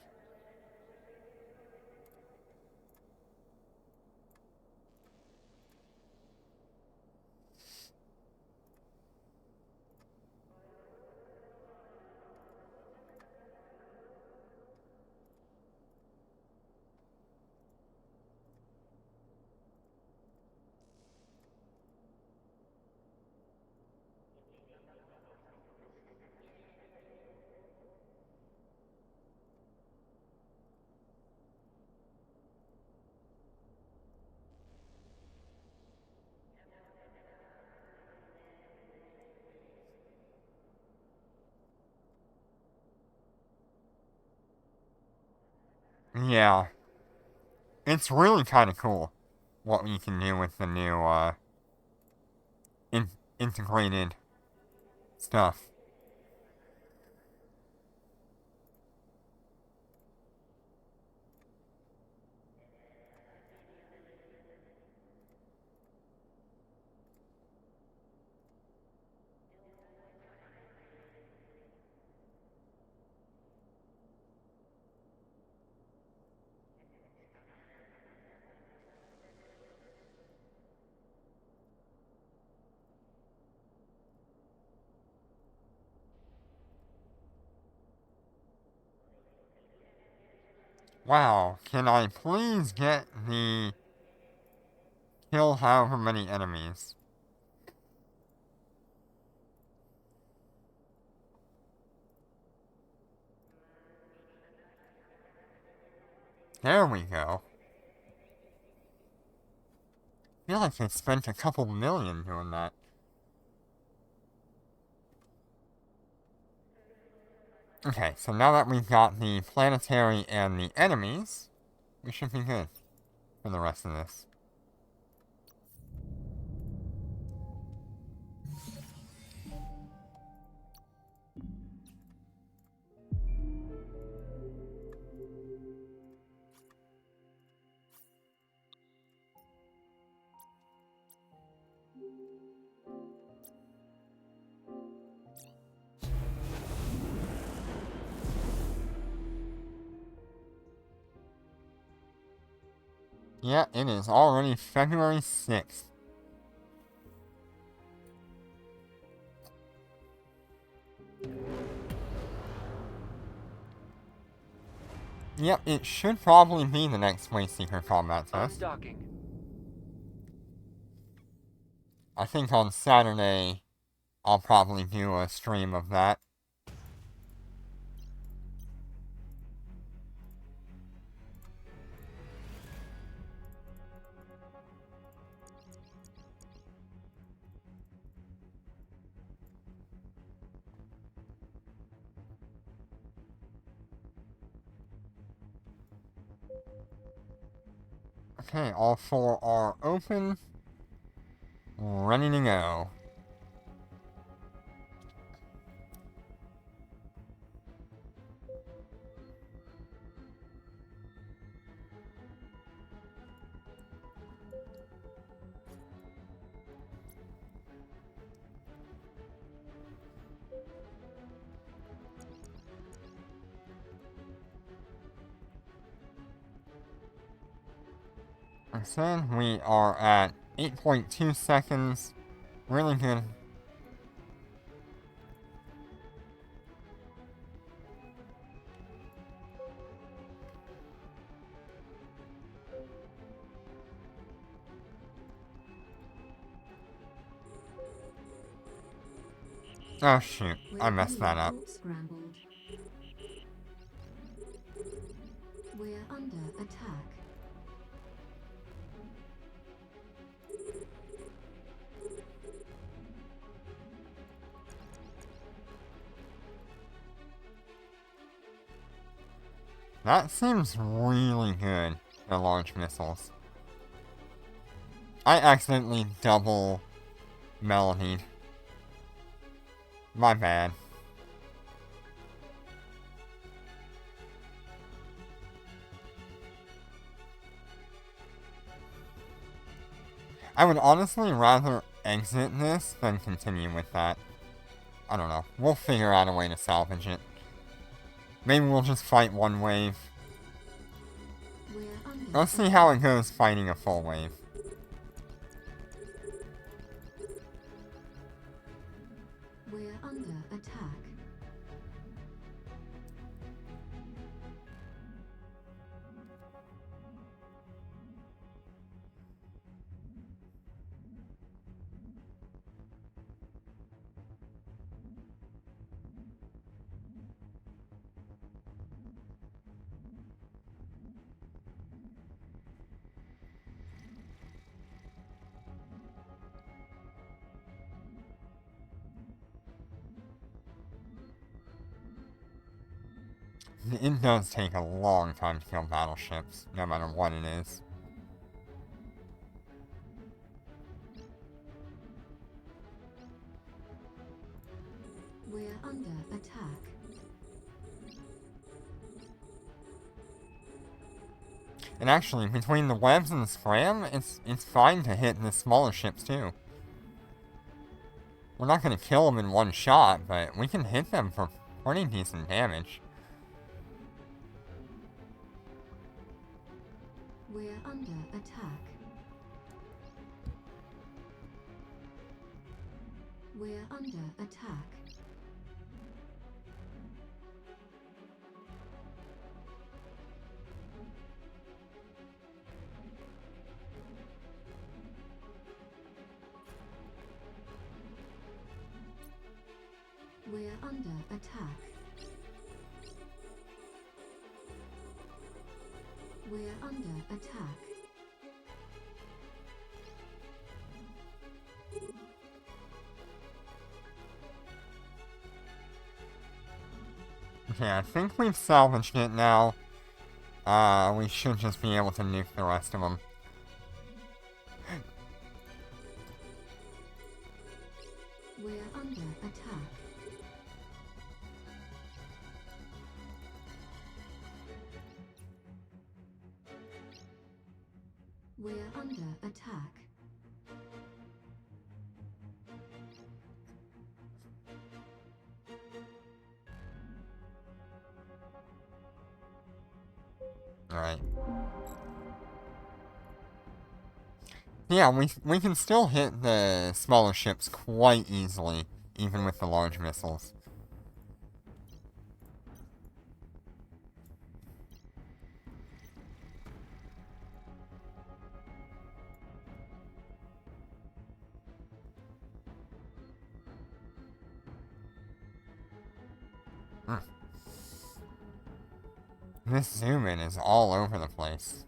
Yeah. It's really kind of cool what we can do with the new, integrated stuff. Wow, can I please get the kill however many enemies? There we go. I feel like I spent a couple million doing that. Okay, so now that we've got the planetary and the enemies, we should be good for the rest of this. Yeah, it is already February 6th. Yep, it should probably be the next Wayseeker combat test. Undocking. I think on Saturday, I'll probably do a stream of that. Okay, all four are open. Ready to go. Like I said, we are at 8.2 seconds. Really good. Oh shoot, I messed that up. Scrambled. We're under attack. That seems really good, the launch missiles. I accidentally double melodied. My bad. I would honestly rather exit this than continue with that. I don't know. We'll figure out a way to salvage it. Maybe we'll just fight one wave. Let's see how it goes fighting a full wave. We're under attack. It does take a long time to kill battleships, no matter what it is. We're under attack. And actually, between the webs and the scram, it's fine to hit the smaller ships too. We're not going to kill them in one shot, but we can hit them for pretty decent damage. We're under attack. We're under attack. We're under attack. We're under attack. Okay, I think we've salvaged it now. We should just be able to nuke the rest of them. We're under attack. We're under attack. Alright. Yeah, we can still hit the smaller ships quite easily, even with the large missiles. This zoom in is all over the place.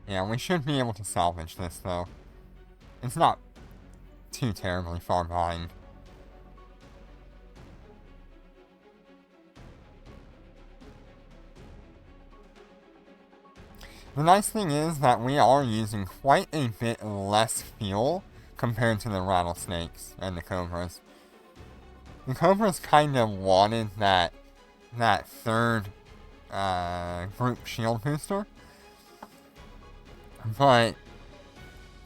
Yeah, we should be able to salvage this, though. It's not too terribly far behind. The nice thing is that we are using quite a bit less fuel compared to the rattlesnakes and the cobras. The cobras kind of wanted that third group shield booster, but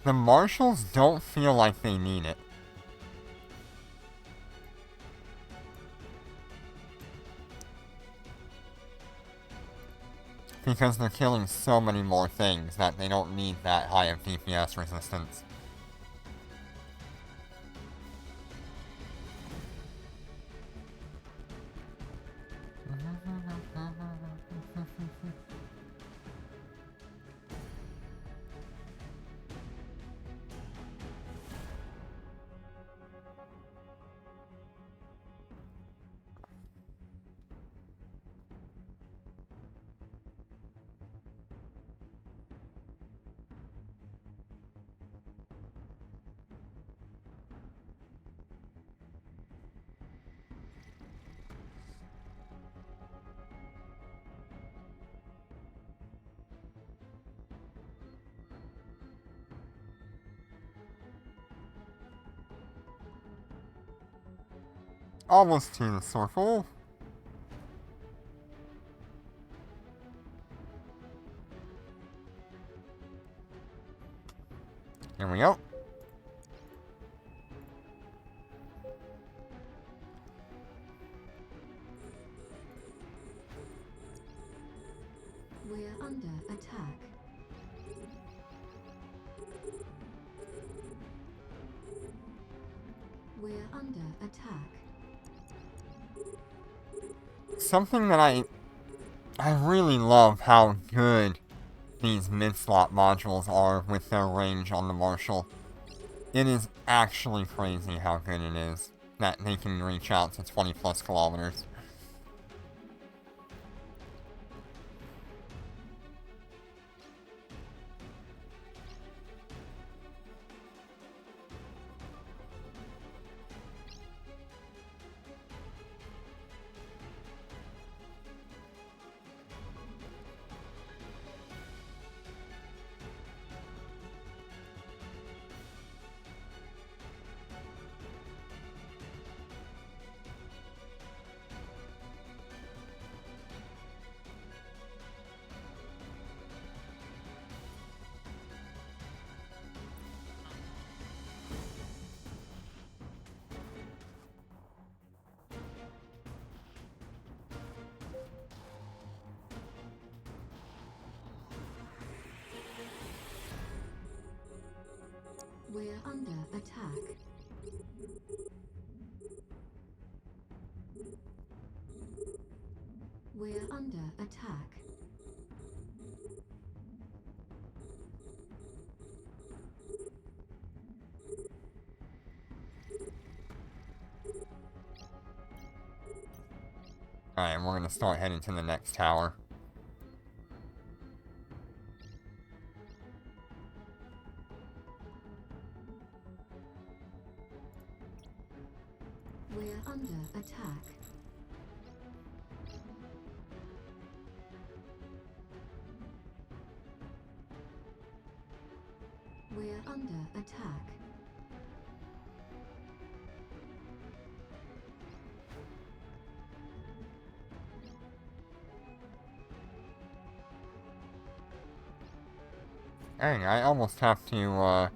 the marshals don't feel like they need it. Because they're killing so many more things that they don't need that high of DPS resistance. Almost to the circle. Here we go. We're under attack. We're under attack. Something that I really love how good these mid-slot modules are with their range on the Marshal. It is actually crazy how good it is that they can reach out to 20 plus kilometers. We're under attack. We're under attack. Alright, we're gonna start heading to the next tower. We're under attack. under attack. Dang, I almost have to,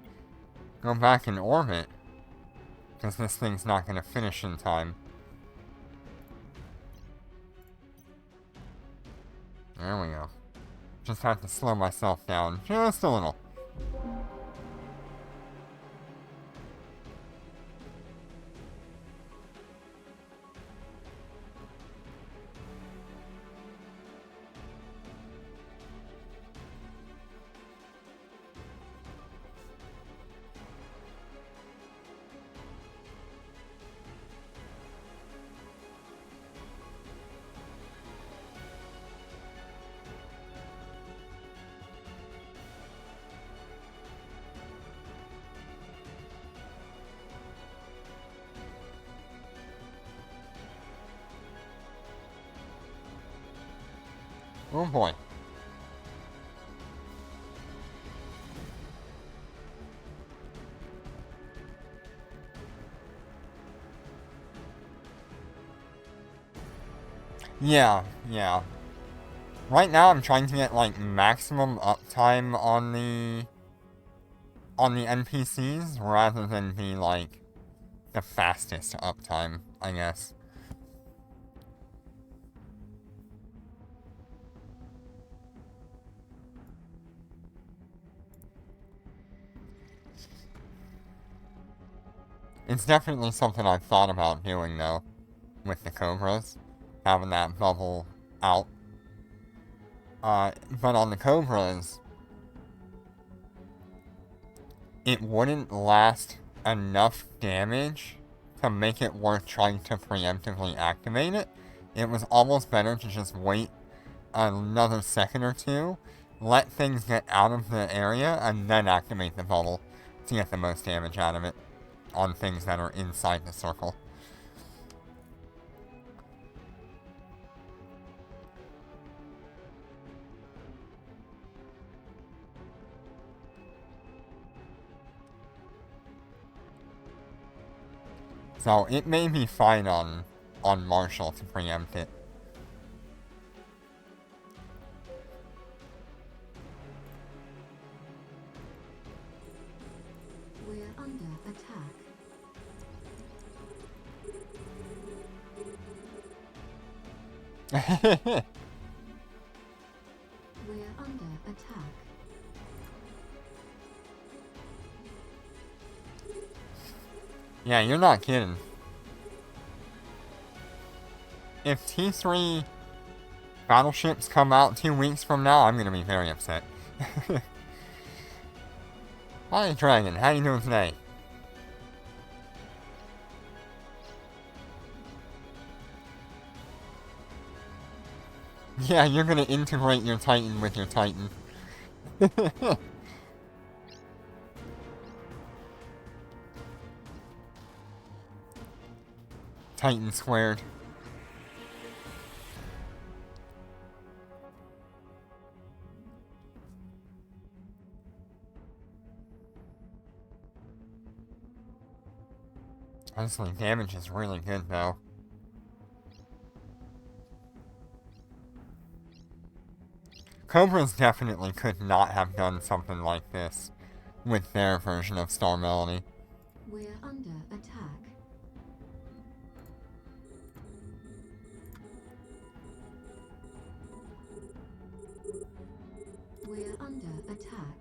go back in orbit. Because this thing's not gonna finish in time. There we go. Just have to slow myself down just a little. Oh boy. Yeah. Right now I'm trying to get like maximum uptime on the NPCs rather than be like the fastest uptime, I guess. It's definitely something I've thought about doing, though, with the Cobras. Having that bubble out. But on the Cobras, it wouldn't last enough damage to make it worth trying to preemptively activate it. It was almost better to just wait another second or two, let things get out of the area, and then activate the bubble to get the most damage out of it on things that are inside the circle. So it may be fine on Marshall to preempt it. We're under attack. We're under attack. Yeah, you're not kidding. If T3 battleships come out 2 weeks from now, I'm gonna be very upset. Hi, Dragon. How you doing today? Yeah, you're gonna integrate your Titan with your Titan. Titan squared. Honestly, damage is really good though. Cobras definitely could not have done something like this with their version of Star Melody. We're under attack. We're under attack.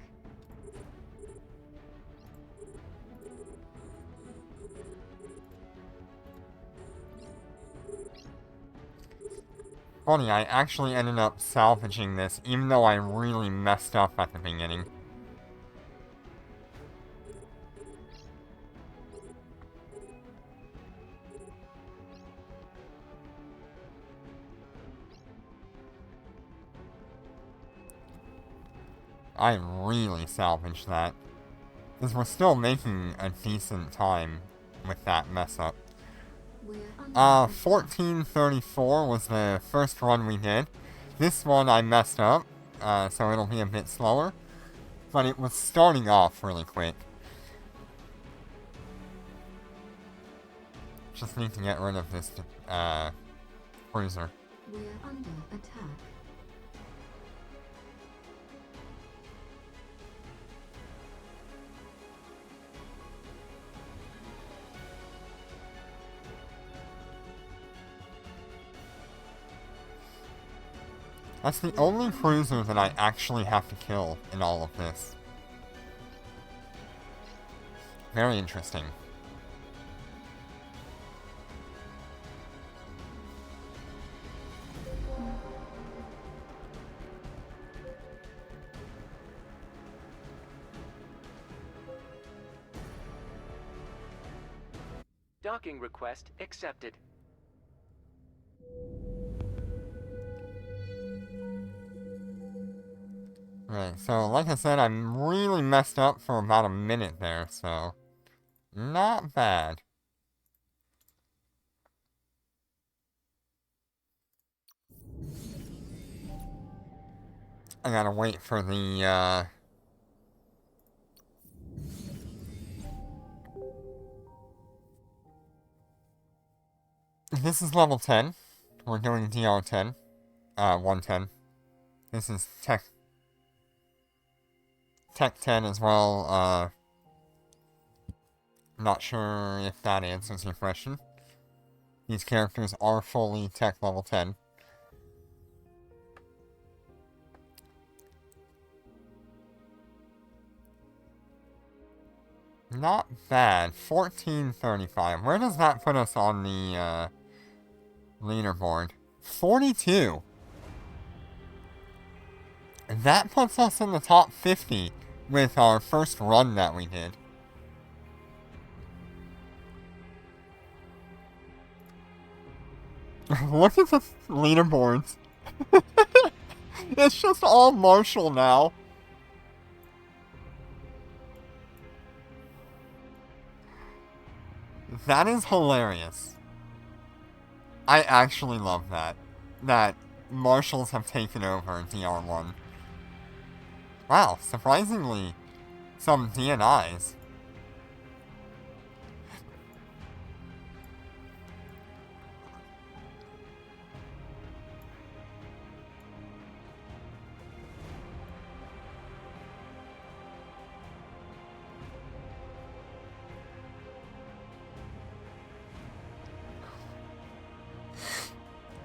Funny, I actually ended up salvaging this, even though I really messed up at the beginning. I really salvaged that. Because we're still making a decent time with that mess up. 1434 was the first run we did. This one I messed up, so it'll be a bit slower. But it was starting off really quick. Just need to get rid of this, cruiser. We're under attack. That's the only cruiser that I actually have to kill in all of this. Very interesting. Docking request accepted. Right, so like I said, I'm really messed up for about a minute there, so not bad. I gotta wait for the, This is level 10. We're doing DR1-10. 110. This is Tech 10 as well, not sure if that answers your question. These characters are fully Tech level 10. Not bad. 1435. Where does that put us on the, leaderboard? 42! That puts us in the top 50 with our first run that we did. Look at the leaderboards. It's just all Marshall now. That is hilarious. I actually love that. That Marshals have taken over DR1. Wow, surprisingly, some DNIs.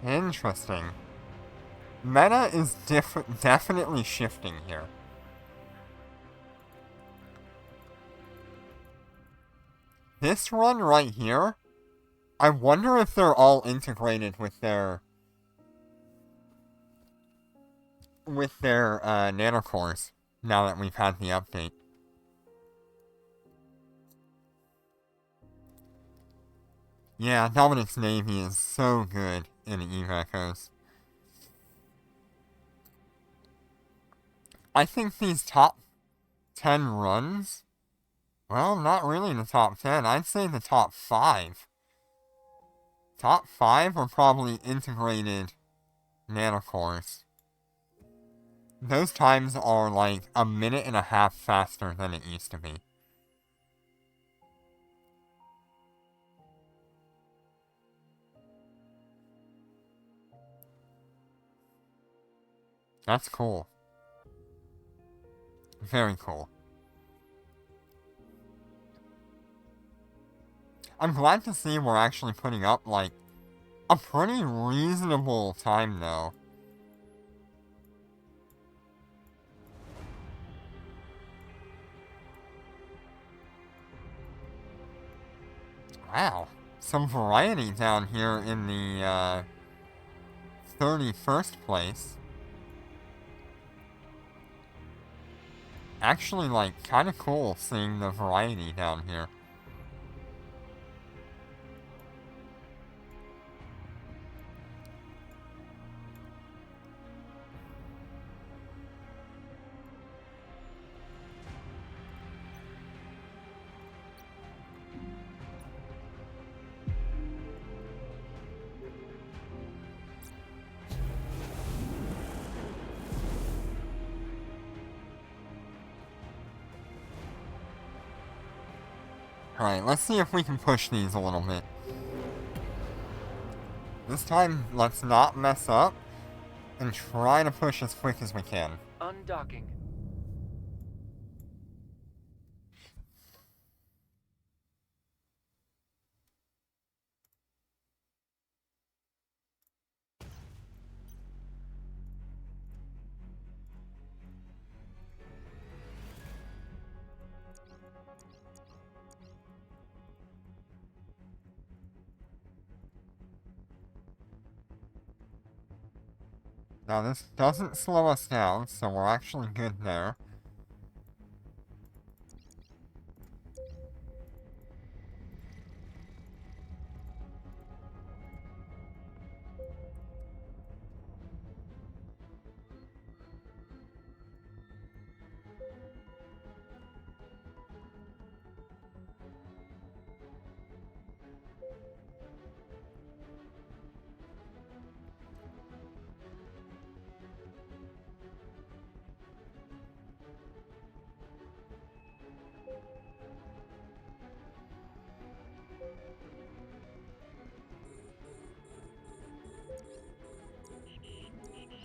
Interesting. Meta is definitely shifting here. This run right here, I wonder if they're all integrated with their nanocores now that we've had the update. Yeah, Dominic's Navy is so good in Eve Echoes. I think these top 10 runs, well, not really the top 10. I'd say the top 5. Top 5 are probably integrated nanocores. Those times are like a minute and a half faster than it used to be. That's cool. Very cool. I'm glad to see we're actually putting up, like, a pretty reasonable time, though. Wow. Some variety down here in the, 31st place. Actually, like, kinda cool seeing the variety down here. Alright, let's see if we can push these a little bit. This time, let's not mess up and try to push as quick as we can. Undocking. Now this doesn't slow us down, so we're actually good there.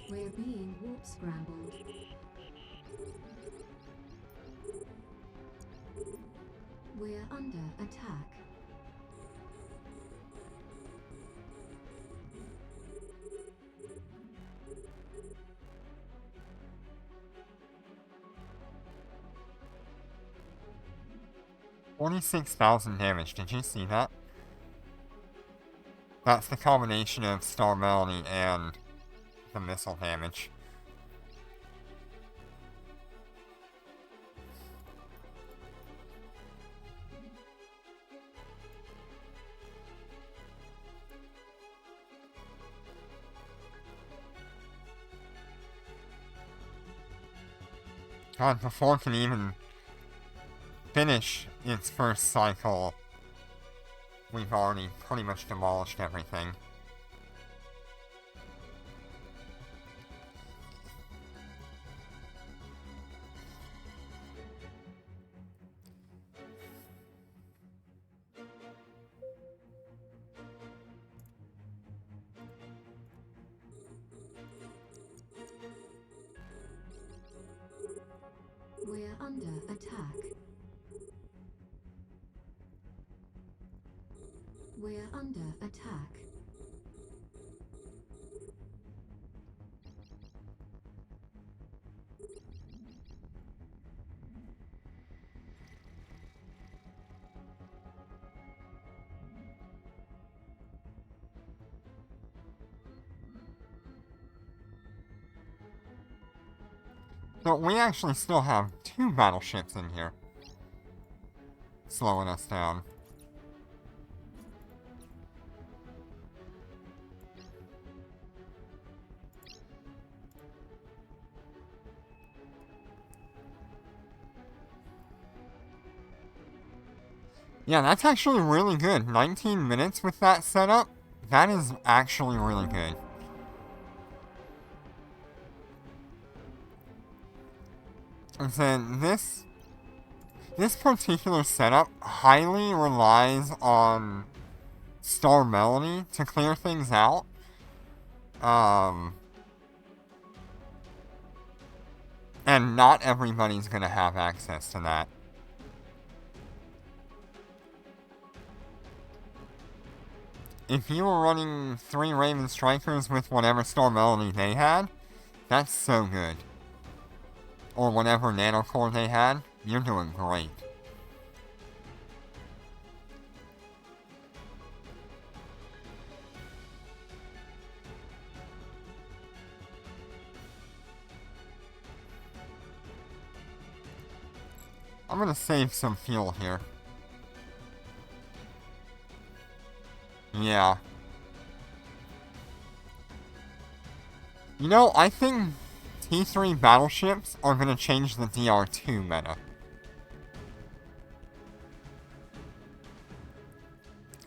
We're being warp scrambled. We're under attack. $46,000 damage, did you see that? That's the combination of Star Melody and the missile damage. God, before it can even finish its first cycle, we've already pretty much demolished everything. We're under attack. We're under attack. But we actually still have 2 battleships in here, slowing us down. Yeah, that's actually really good. 19 minutes with that setup, that is actually really good. And then this particular setup highly relies on Star Melody to clear things out. And not everybody's gonna have access to that. If you were running 3 Raven Strikers with whatever Star Melody they had, that's so good. Or whatever nanocore they had, you're doing great. I'm gonna save some fuel here. Yeah. You know, I think T3 battleships are gonna change the DR2 meta.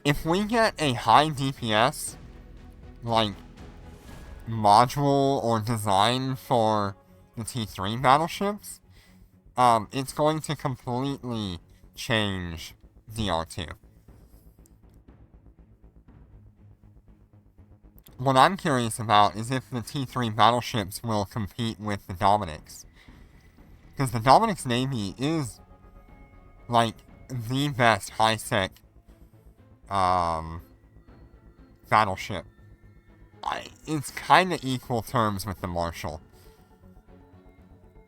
If we get a high DPS, like, module or design for the T3 battleships, it's going to completely change DR2. what I'm curious about is if the T3 battleships will compete with the Dominics. Because the Dominic's Navy is, like, the best high-sec, battleship. It's kind of equal terms with the Marshall.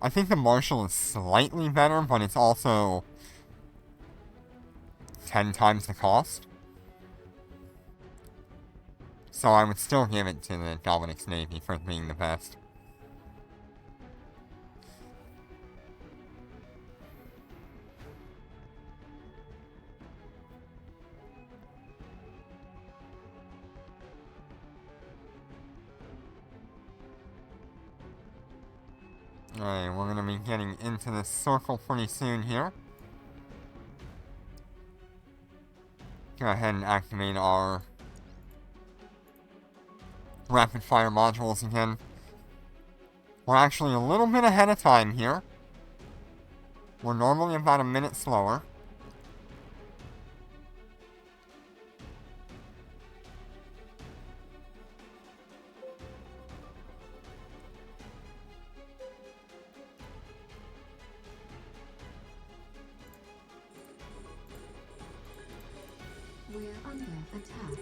I think the Marshall is slightly better, but it's also 10 times the cost. So I would still give it to the Dominic's Navy for being the best. Alright, we're gonna be getting into this circle pretty soon here. Go ahead and activate our rapid fire modules again. We're actually a little bit ahead of time here. We're normally about a minute slower. We're under attack.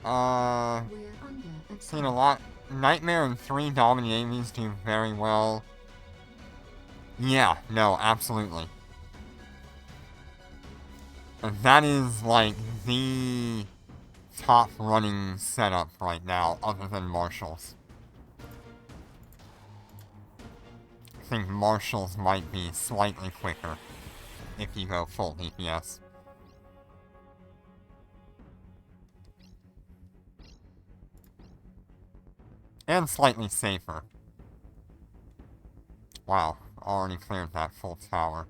We're under attack. Seen a lot. Nightmare and 3 Dominant Navies do very well. Yeah, no, absolutely. That is, like, the top running setup right now, other than Marshals. I think Marshals might be slightly quicker if you go full DPS. And slightly safer. Wow, already cleared that full tower.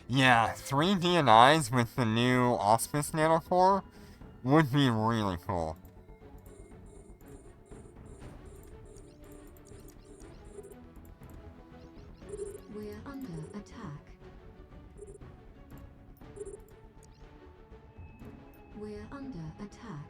Yeah, 3 DNIs with the new Auspice Nanocore would be really cool. We're under attack. We're under attack.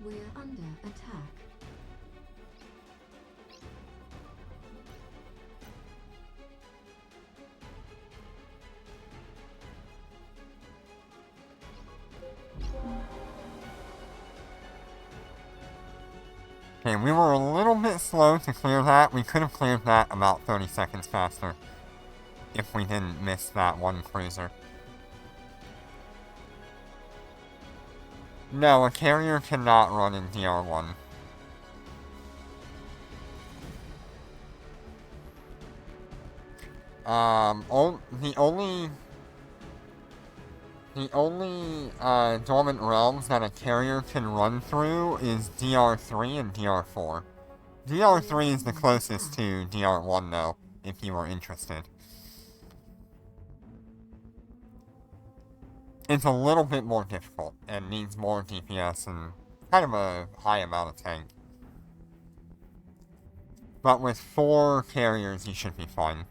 We're under attack. Okay, we were a little bit slow to clear that. We could have cleared that about 30 seconds faster if we didn't miss that one cruiser. No, a carrier cannot run in DR1. The only dormant realms that a carrier can run through is DR3 and DR4. DR3 is the closest to DR1 though, if you are interested. It's a little bit more difficult, and needs more DPS and kind of a high amount of tank. But with 4 carriers, you should be fine.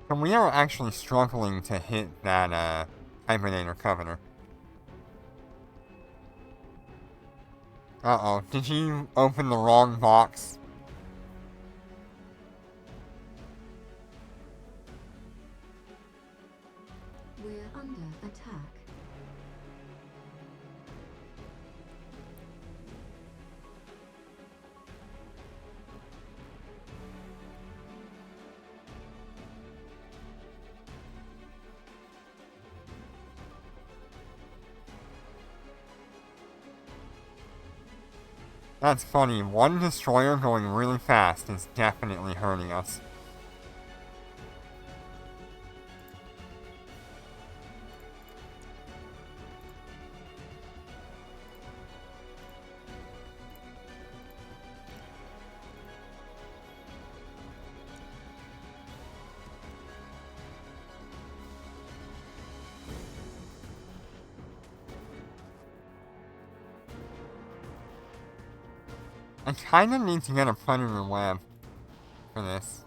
So we are actually struggling to hit that, Hibernator Covenant. Uh-oh, did you open the wrong box? We're under attack. That's funny, one destroyer going really fast is definitely hurting us. I kinda need to get a Predator Web for this.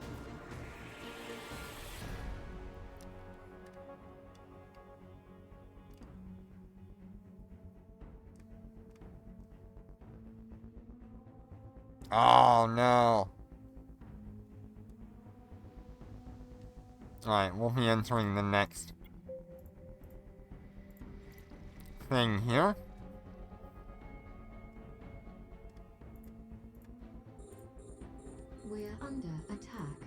Oh no. Alright, we'll be entering the next thing here. We're under attack.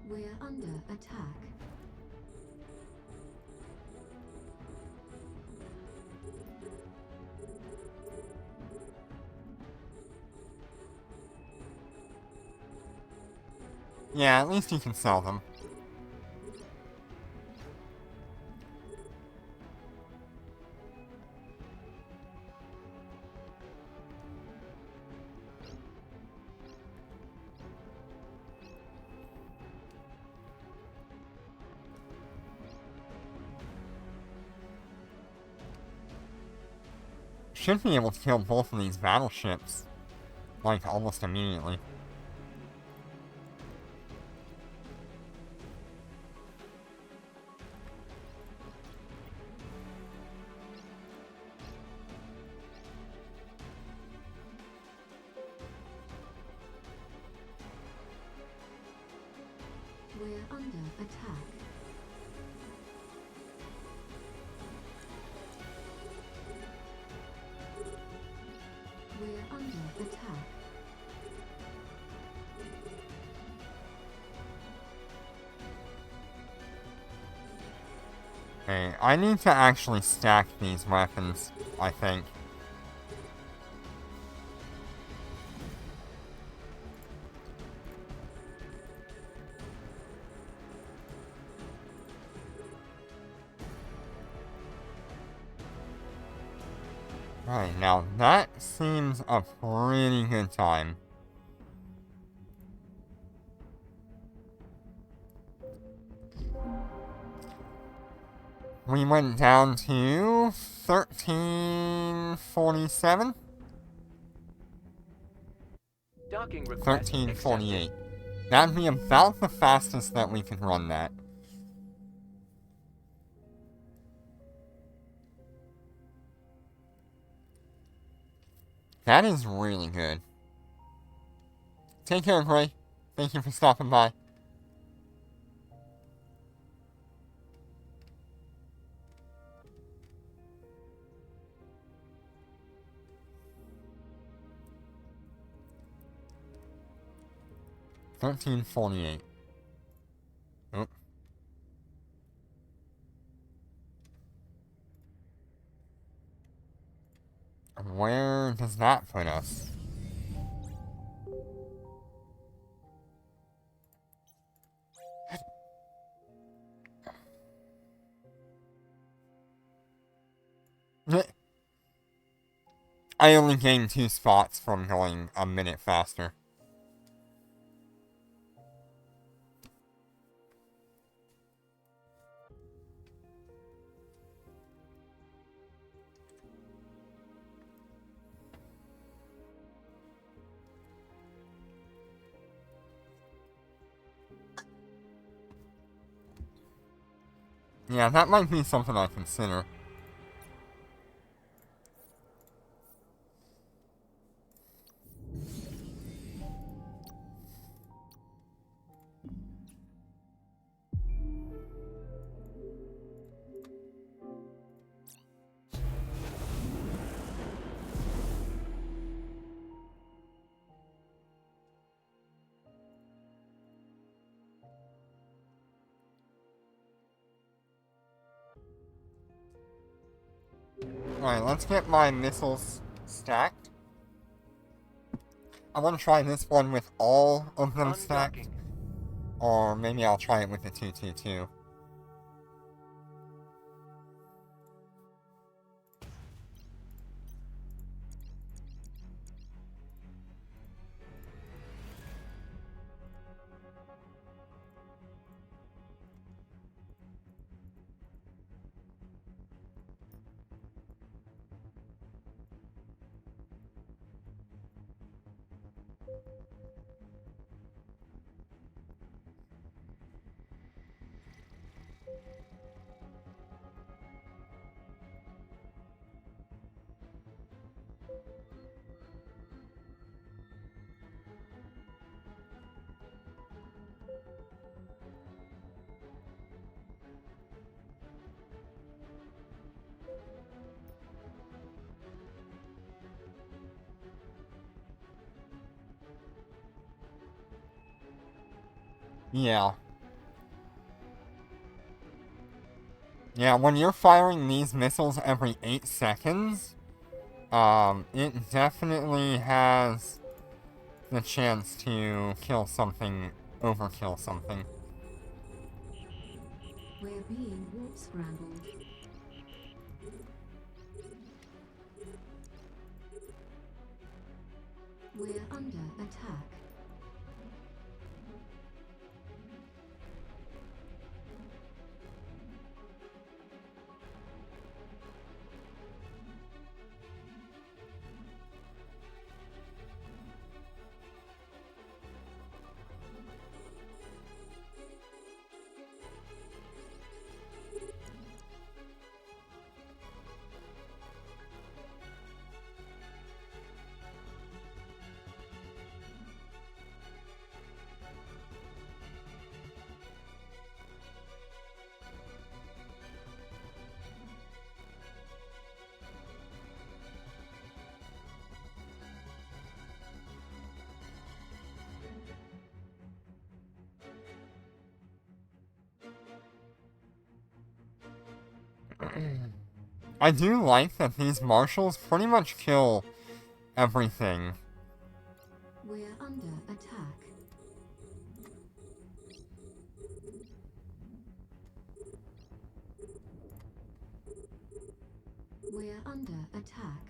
We're under attack. Yeah, at least you can sell them. Should be able to kill both of these battleships, like, almost immediately. We're under attack. We're under attack. Okay, I need to actually stack these weapons, I think. Right, now that seems a pretty good time. We went down to 1347? Docking request 1348. That'd be about the fastest that we could run that. That is really good. Take care, Gray. Thank you for stopping by. $13.48. Oh. Where does that put us? I only gained 2 spots from going a minute faster. Yeah, that might be something I consider. Alright, let's get my missiles stacked. I want to try this one with all of them stacked. Undocking. Or maybe I'll try it with the 222. Yeah. Yeah, when you're firing these missiles every 8 seconds, it definitely has the chance to kill something, overkill something. We're being warp scrambled. We're under attack. I do like that these marshals pretty much kill everything. We're under attack. We're under attack.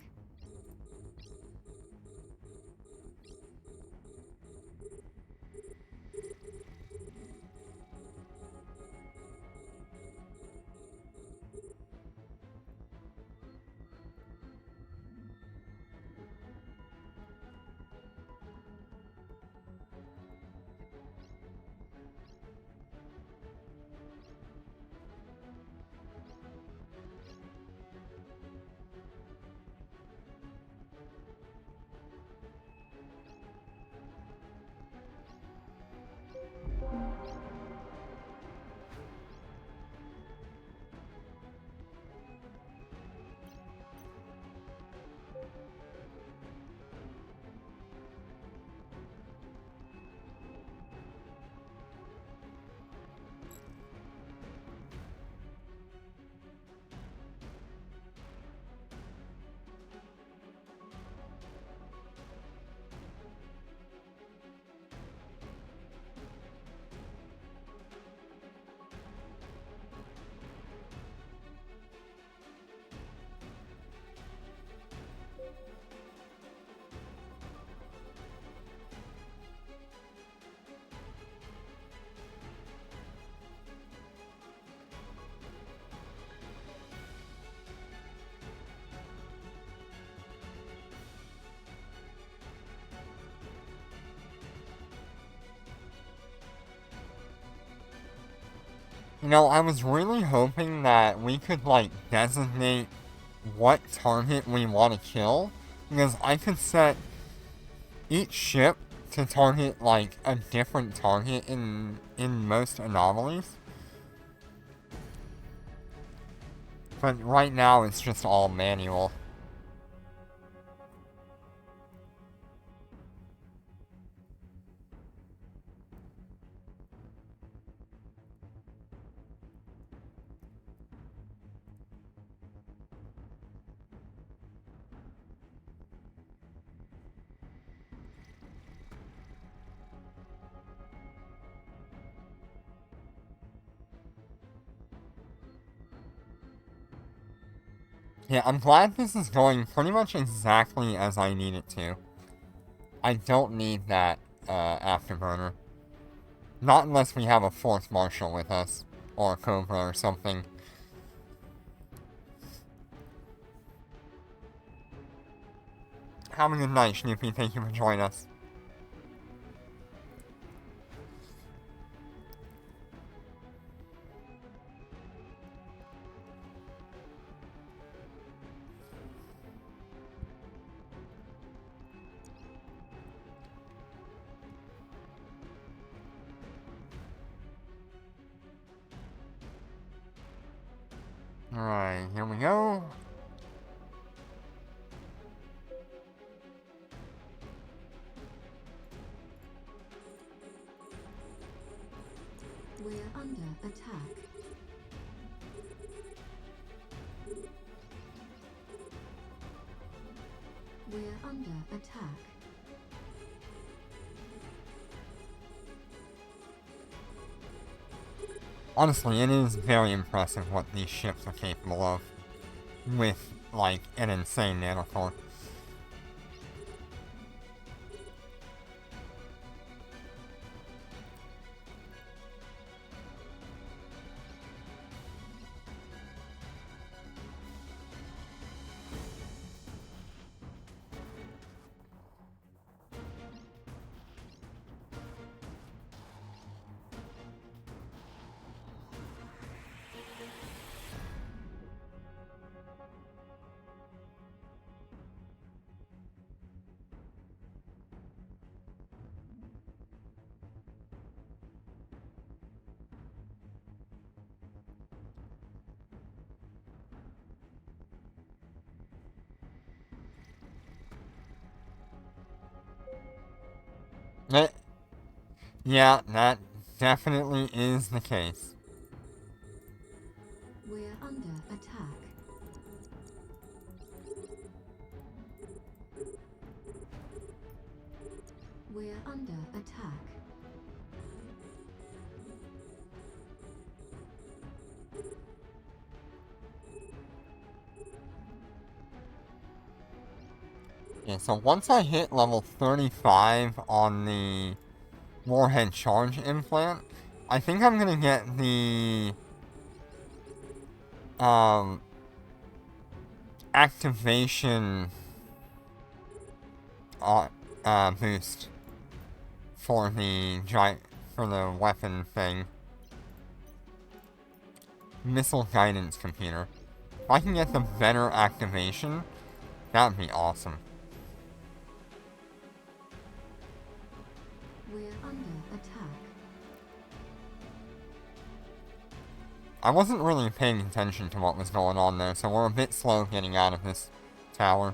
You know, I was really hoping that we could, like, designate what target we want to kill, because I could set each ship to target, like, a different target in most anomalies. But right now, it's just all manual. Yeah, I'm glad this is going pretty much exactly as I need it to. I don't need that, afterburner. Not unless we have a fourth marshal with us, or a cobra or something. Have a good night, Snoopy. Thank you for joining us. Alright, here we go. We're under attack. We're under attack. Honestly, it is very impressive what these ships are capable of. With, like, an insane nanocore. Yeah, that definitely is the case. We're under attack. We're under attack. Yeah, so once I hit level 35 on the Warhead Charge Implant, I think I'm gonna get the, activation, boost for the weapon thing. Missile Guidance Computer. If I can get the better activation, that'd be awesome. We're under attack. I wasn't really paying attention to what was going on there, so we're a bit slow getting out of this tower.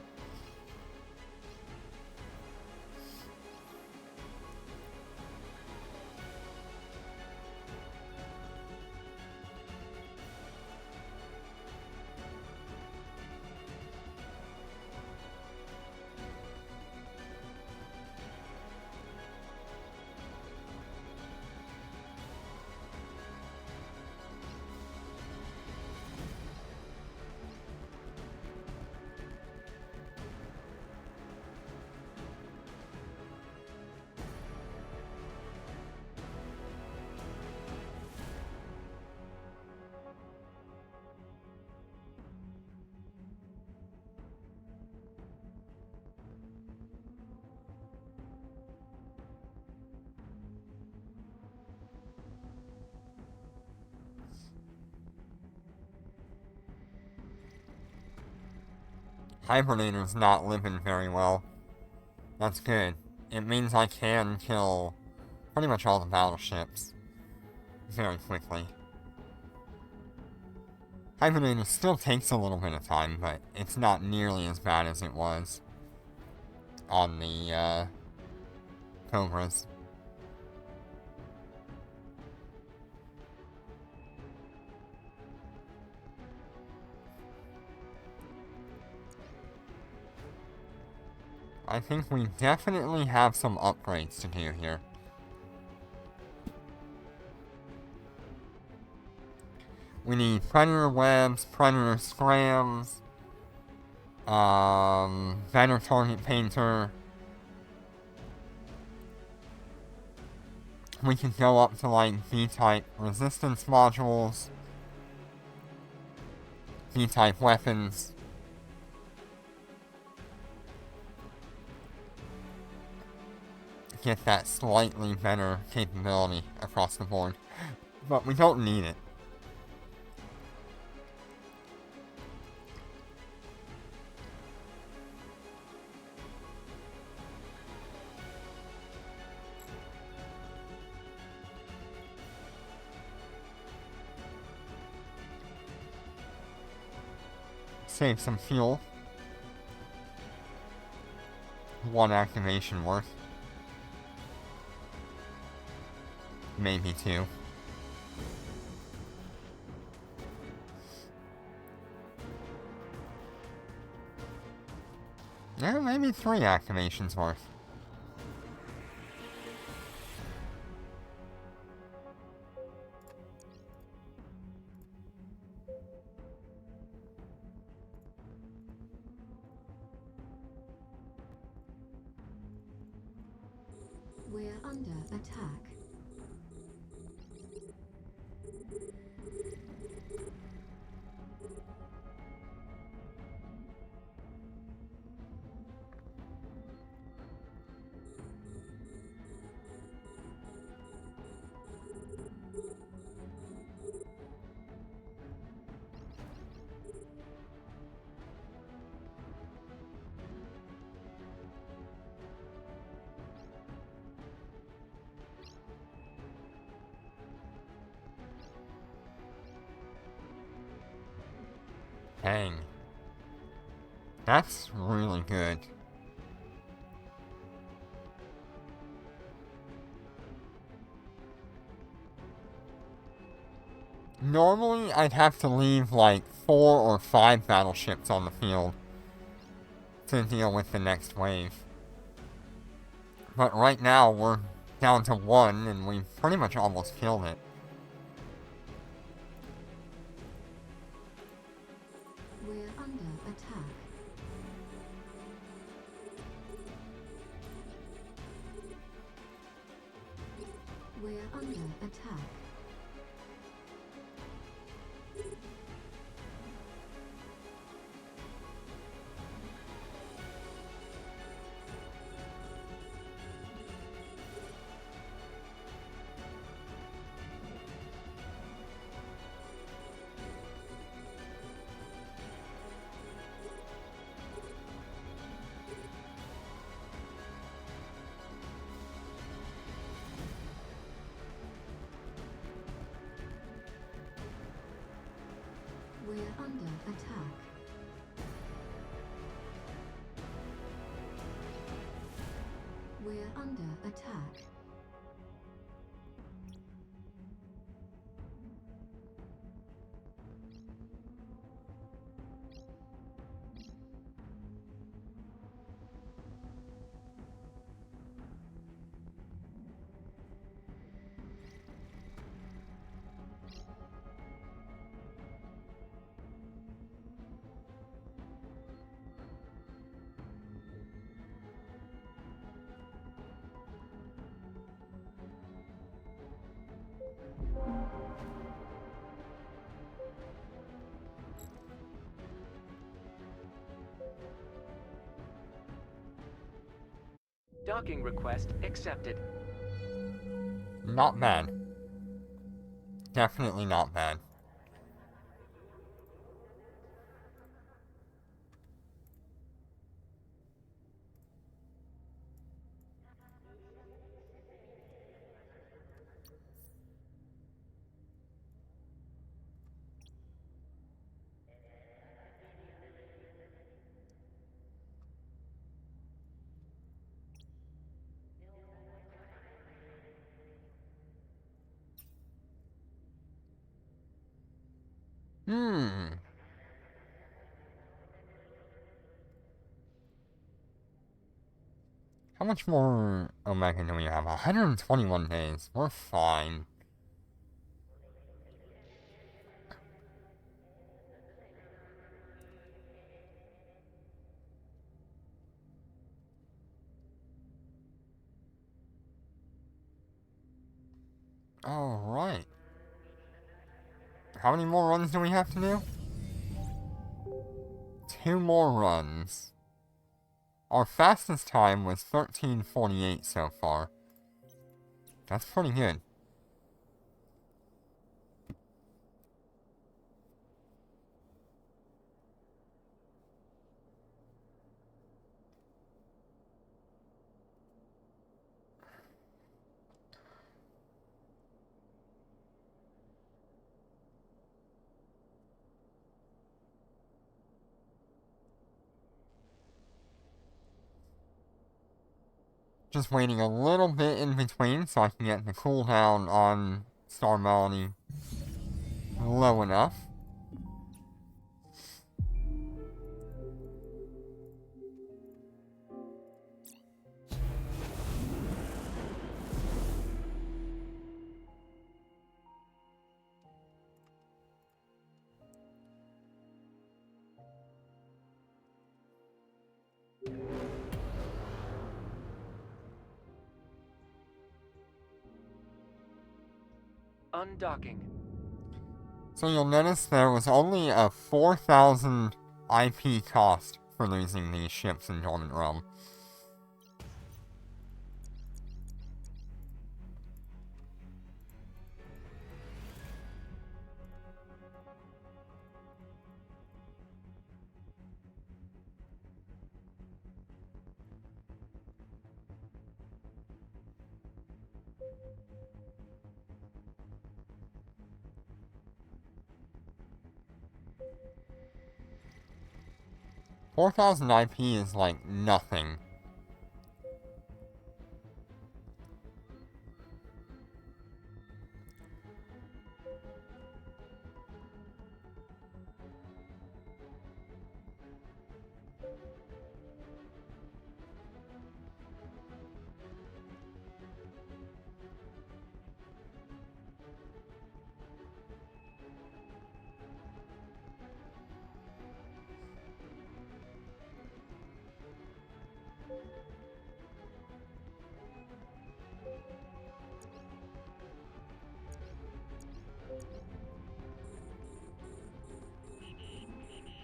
Hibernator's not living very well. That's good. It means I can kill pretty much all the battleships very quickly. Hibernator still takes a little bit of time, but it's not nearly as bad as it was on the Cobras. I think we definitely have some upgrades to do here. We need Predator Webs, Predator Scrams, better Target Painter. We can go up to like B-type resistance modules, B-type weapons. Get that slightly better capability across the board. But we don't need it. Save some fuel. 1 activation worth. Maybe 2. Yeah, maybe 3 activations worth. We're under attack. Dang. That's really good. Normally, I'd have to leave like 4 or 5 battleships on the field to deal with the next wave. But right now, we're down to 1, and we've pretty much almost killed it. We're under attack. We're under attack. We're under attack. We're under attack. Docking request accepted. Not bad. Definitely not bad. Hmm. How much more Omega do we have? 121 days. We're fine. Alright. How many more runs do we have to do? 2 more runs. Our fastest time was 13:48 so far. That's pretty good. Just waiting a little bit in between so I can get the cooldown on Star Melody low enough. Undocking. So you'll notice there was only a 4,000 IP cost for losing these ships in Dormant Realm. $4,000 IP is like nothing.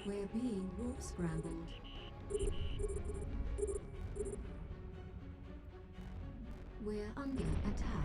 We're being warp scrambled. We're under attack.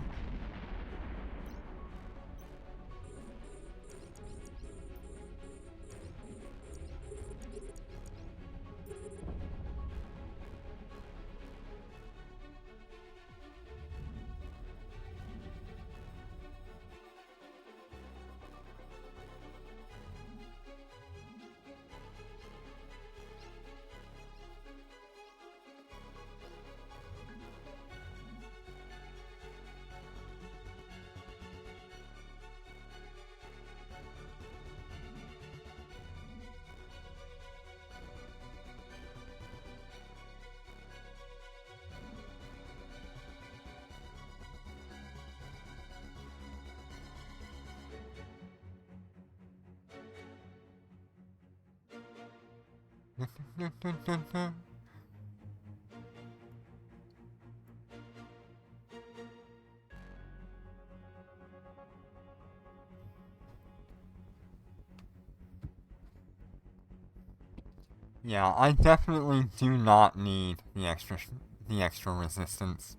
Yeah, I definitely do not need the extra resistance.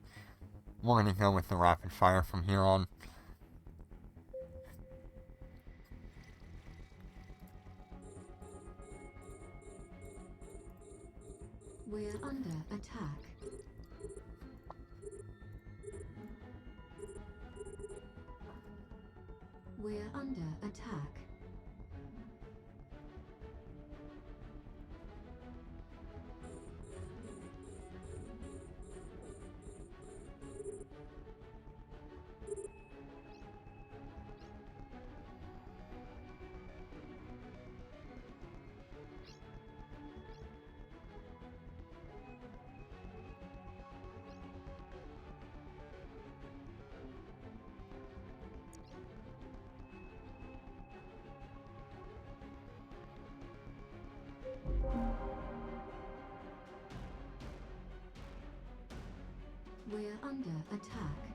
We're gonna go with the rapid fire from here on. We're under attack. We're under attack. We're under attack.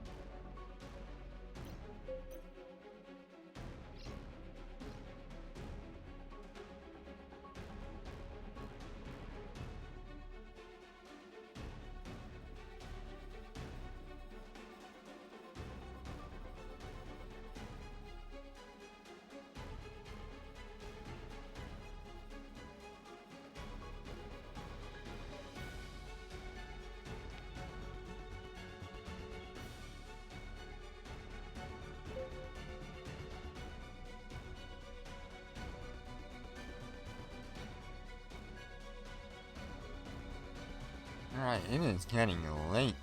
Alright, it is getting late.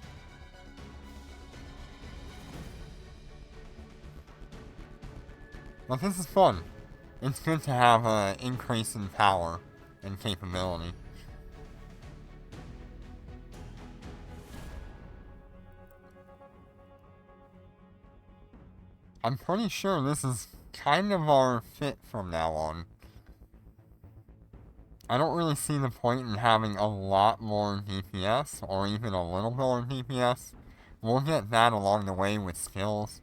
But this is fun. It's good to have an increase in power and capability. I'm pretty sure this is kind of our fit from now on. I don't really see the point in having a lot more DPS, or even a little bit more DPS. We'll get that along the way with skills.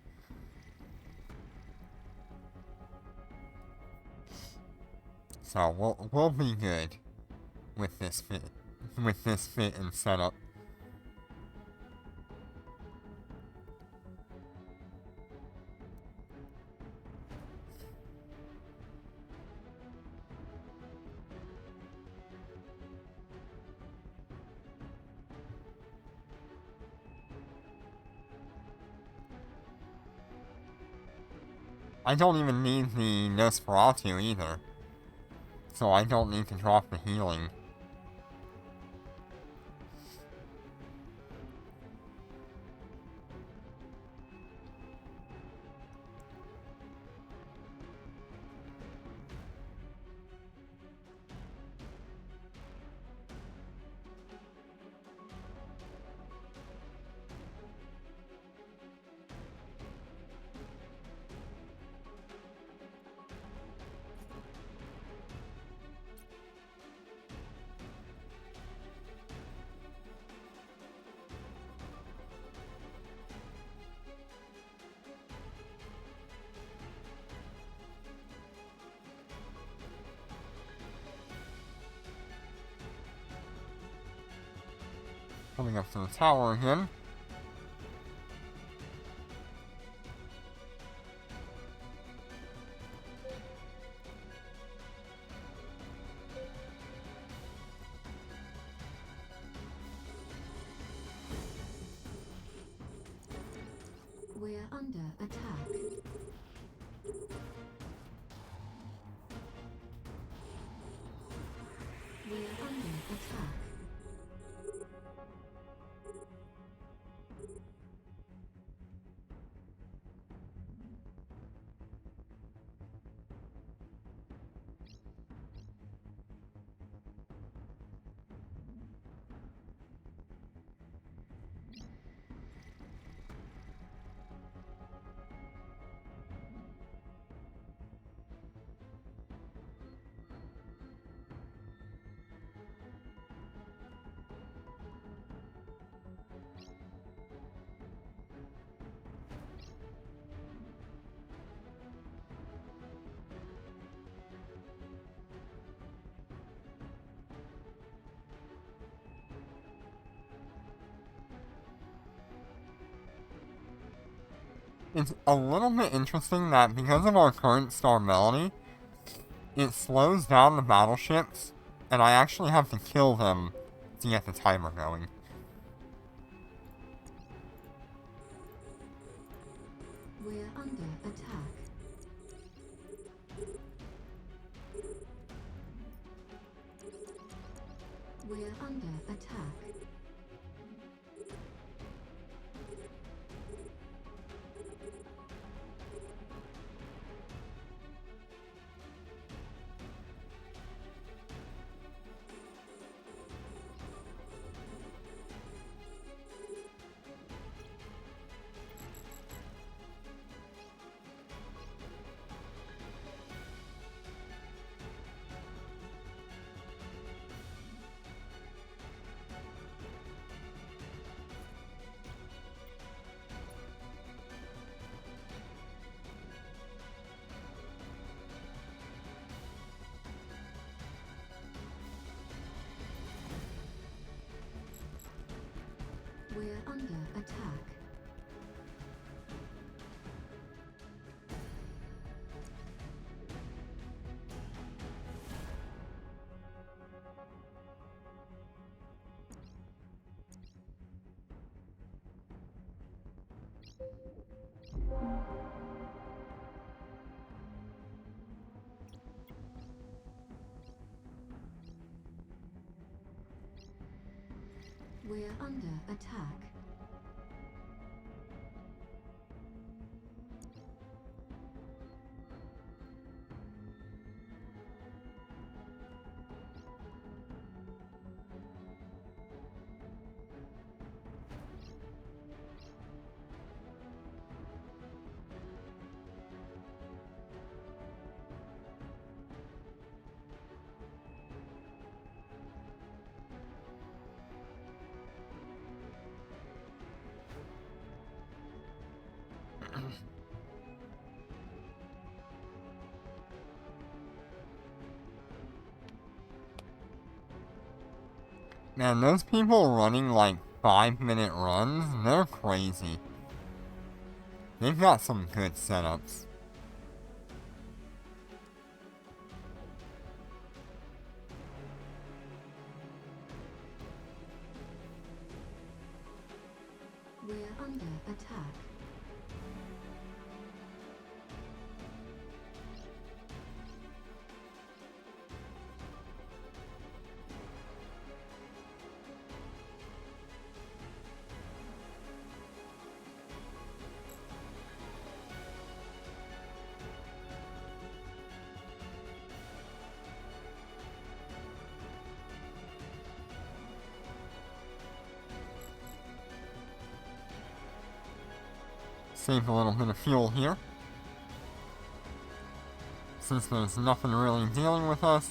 So we'll be good with this fit and setup. I don't even need the Nosferatu either, so I don't need to drop the healing. Coming up to the tower again. We're under attack. We're under attack. It's a little bit interesting that because of our current star melody, it slows down the battleships, and I actually have to kill them to get the timer going. We're under attack. We're under attack. under attack. We're under attack. Man, those people running like 5-minute runs, they're crazy. They've got some good setups. We're under attack. Save a little bit of fuel here. Since there's nothing really dealing with us,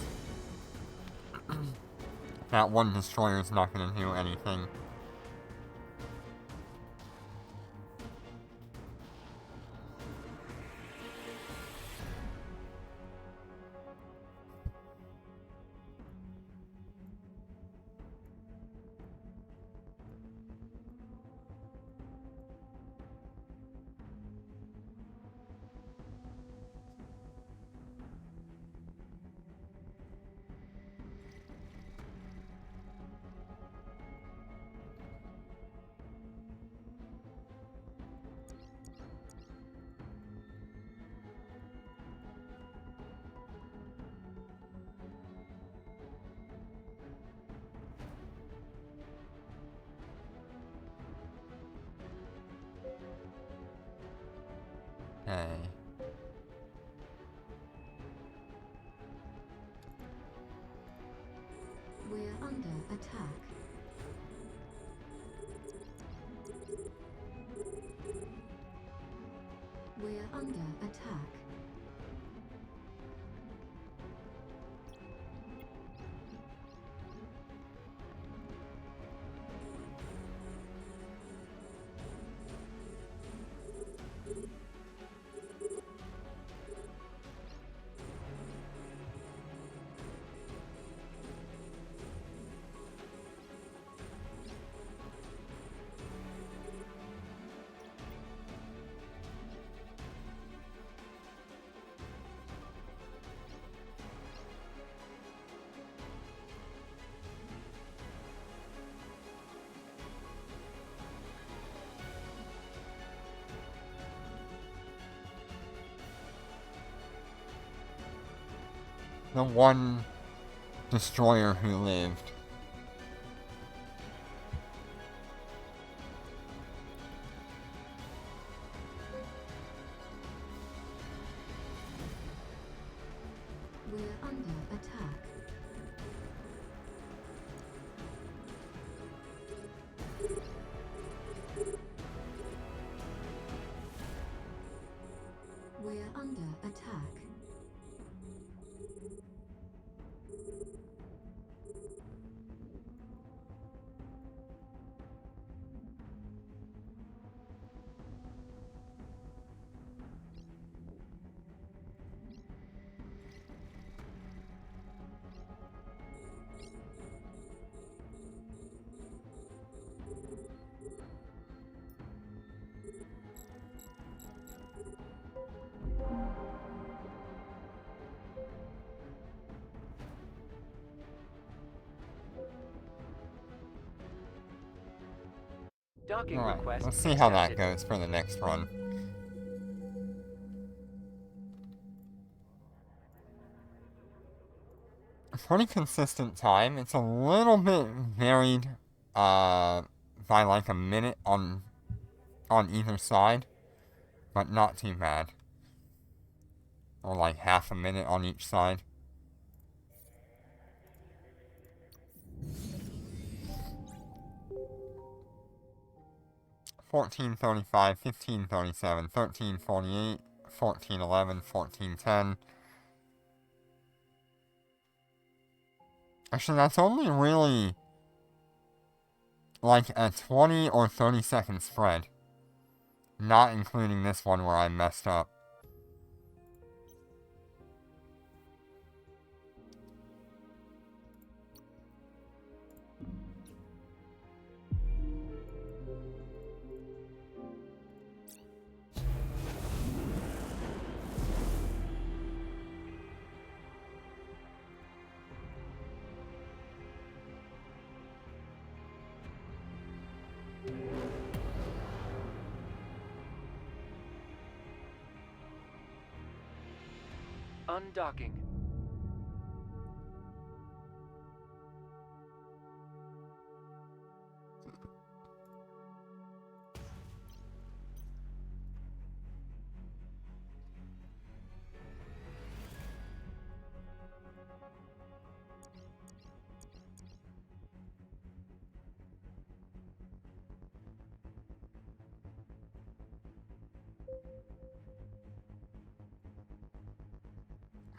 that one destroyer is not going to do anything. Okay. We're under attack. We're under attack. The one destroyer who lived. We're under attack. We're under attack. Docking Alright, request let's see how that accepted. goes for the next run. Pretty consistent time. It's a little bit varied by like a minute on either side, but not too bad. Or like half a minute on each side. $14.35, $15.37, $13.48, $14.11, $14.10. Actually, that's only really like a 20 or 30-second spread. Not including this one where I messed up. Undocking.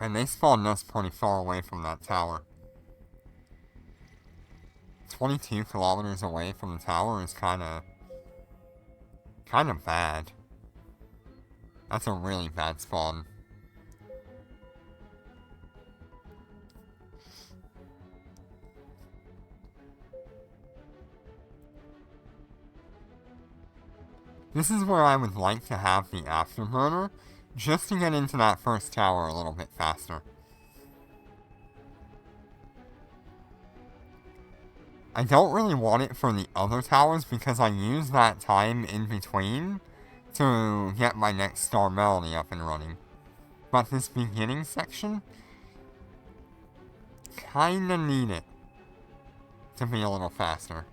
And they spawned us pretty far away from that tower. 22 kilometers away from the tower is kinda bad. That's a really bad spawn. This is where I would like to have the afterburner, just to get into that first tower a little bit faster. I don't really want it for the other towers because I use that time in between to get my next Star Melody up and running. But this beginning section, kinda need it to be a little faster.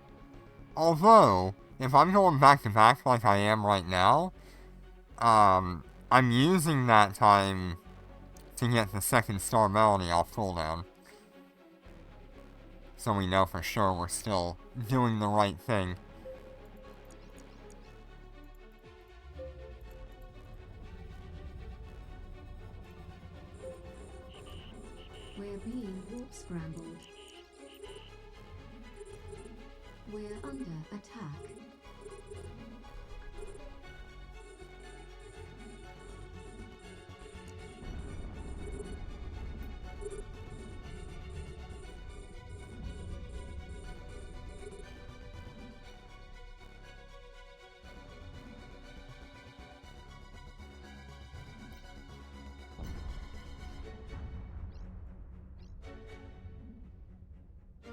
Although, if I'm going back to back like I am right now, I'm using that time to get the second Star Melody off cooldown. So we know for sure we're still doing the right thing. We're being warp scrambled. We're under attack.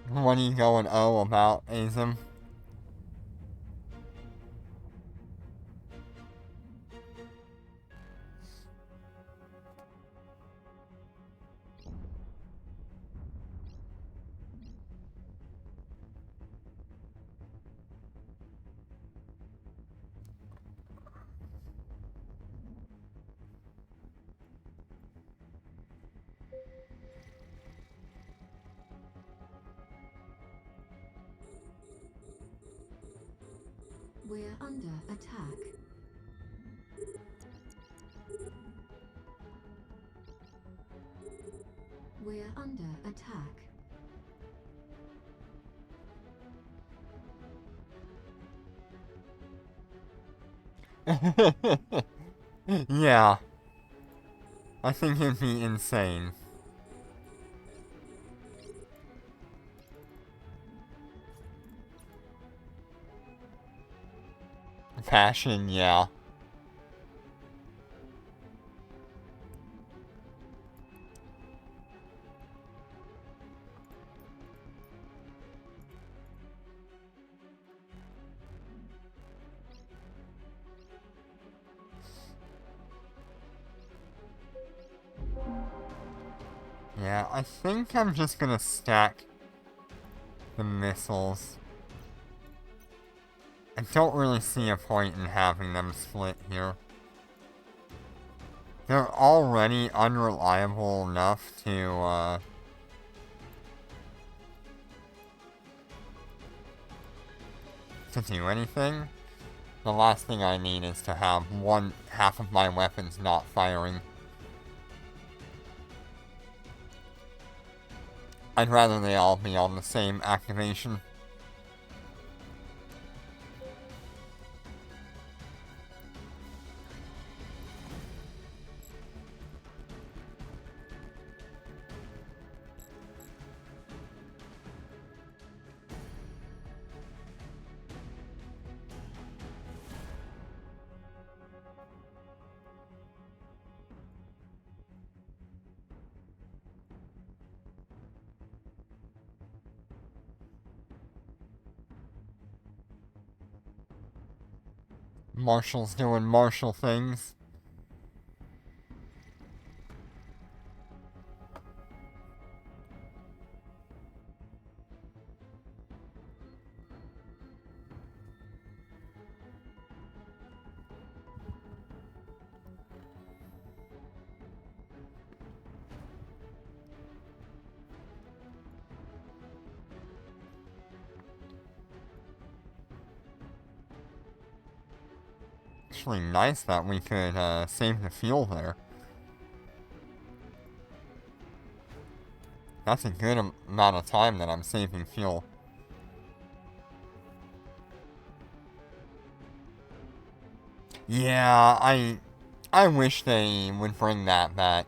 What are you going O about, Azim? We're under attack. We're under attack. Yeah. I think it'd be insane. Passion, yeah. Yeah, I think I'm just gonna stack the missiles. I don't really see a point in having them split here. They're already unreliable enough to do anything. The last thing I need is to have half of my weapons not firing. I'd rather they all be on the same activation. Marshall's doing Marshall things. Actually nice that we could save the fuel there. That's a good amount of time that I'm saving fuel. Yeah, I wish they would bring that back.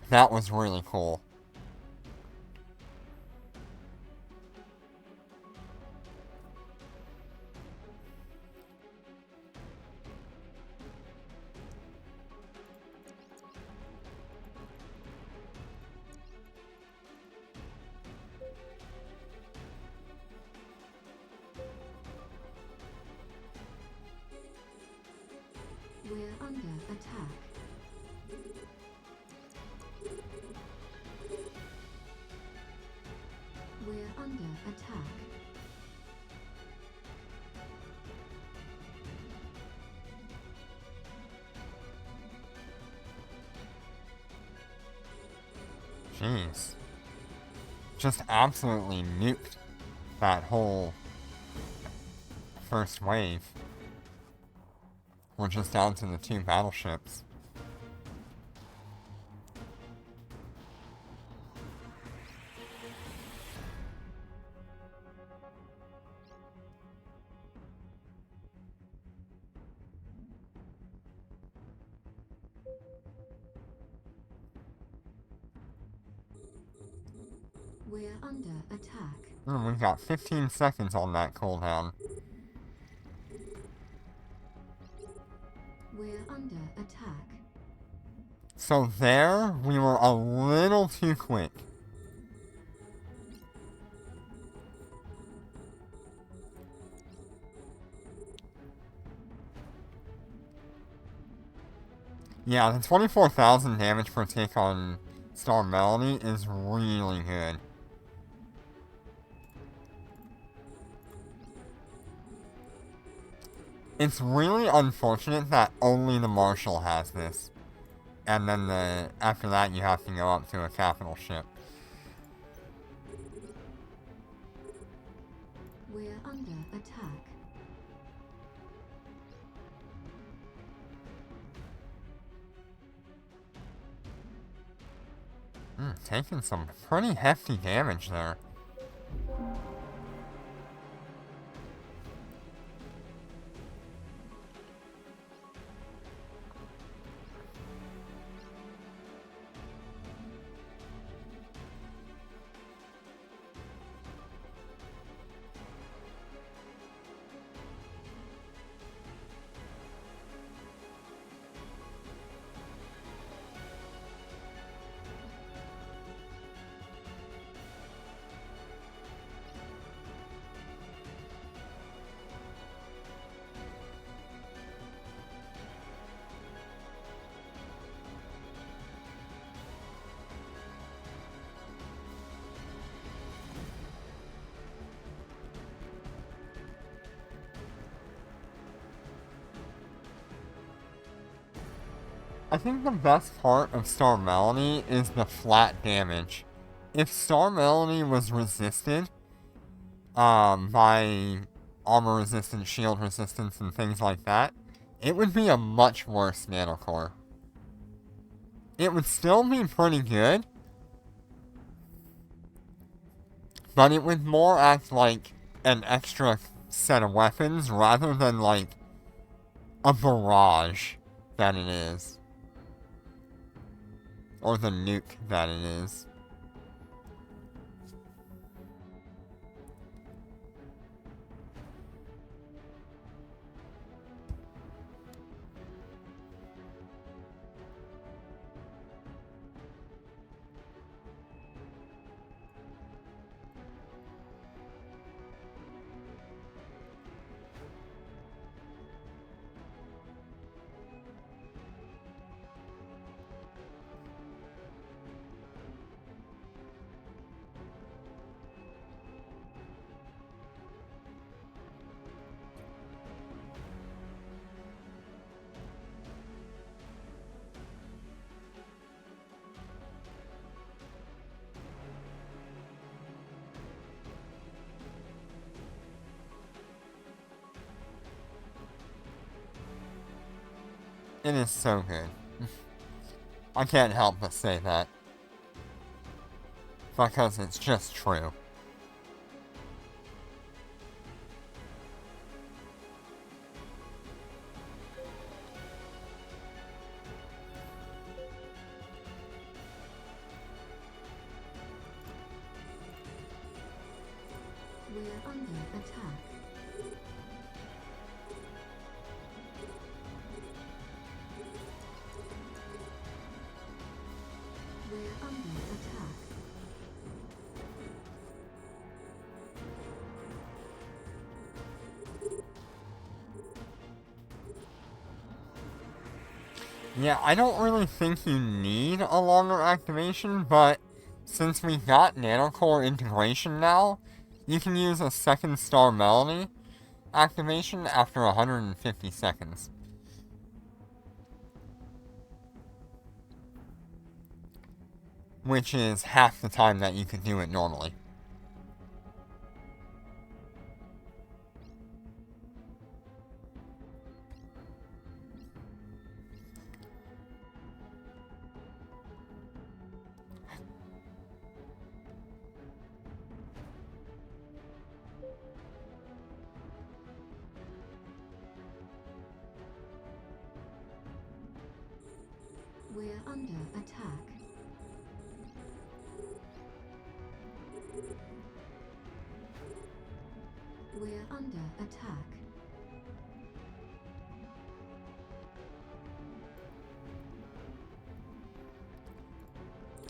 That was really cool. We're under attack. We're under attack. Jeez. Just absolutely nuked that whole first wave. We're just down to the 2 battleships. We're under attack. We've got 15 seconds on that cooldown. We're under attack. So there, we were a little too quick. Yeah, the 24,000 damage per tick on Star Melody is really good. It's really unfortunate that only the Marshal has this. And then after that you have to go up to a capital ship. We're under attack. Taking some pretty hefty damage there. I think the best part of Star Melody is the flat damage. If Star Melody was resisted by armor resistance, shield resistance, and things like that, it would be a much worse nanocore. It would still be pretty good, but it would more act like an extra set of weapons rather than like a barrage that it is. Or the nuke that it is. It is so good. I can't help but say that. Because it's just true. We're under attack. We're under attack. Yeah, I don't really think you need a longer activation, but since we got nanocore integration now, you can use a second Star Melody activation after 150 seconds. Which is half the time that you could do it normally. We're under attack. We're under attack.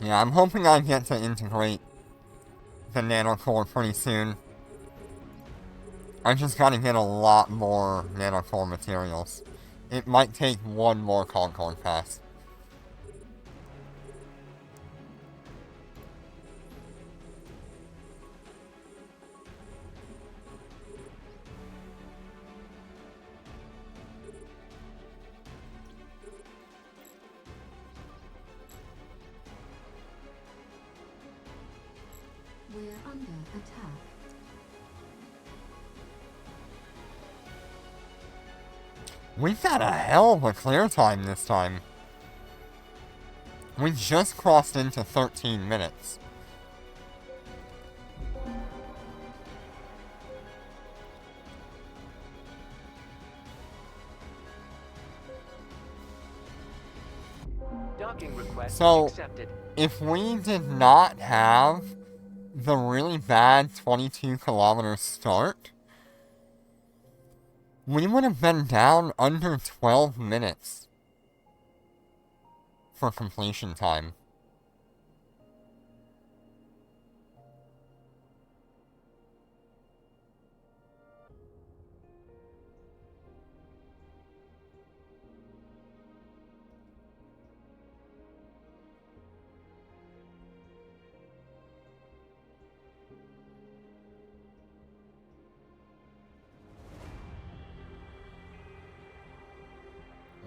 Yeah, I'm hoping I get to integrate the nanocore pretty soon. I just gotta get a lot more nanocore materials. It might take one more Concord pass. We're under attack. We've got a hell of a clear time this time. We just crossed into 13 minutes. Docking request So, accepted. if we did not have the really bad 22-kilometer start, we would have been down under 12 minutes for completion time.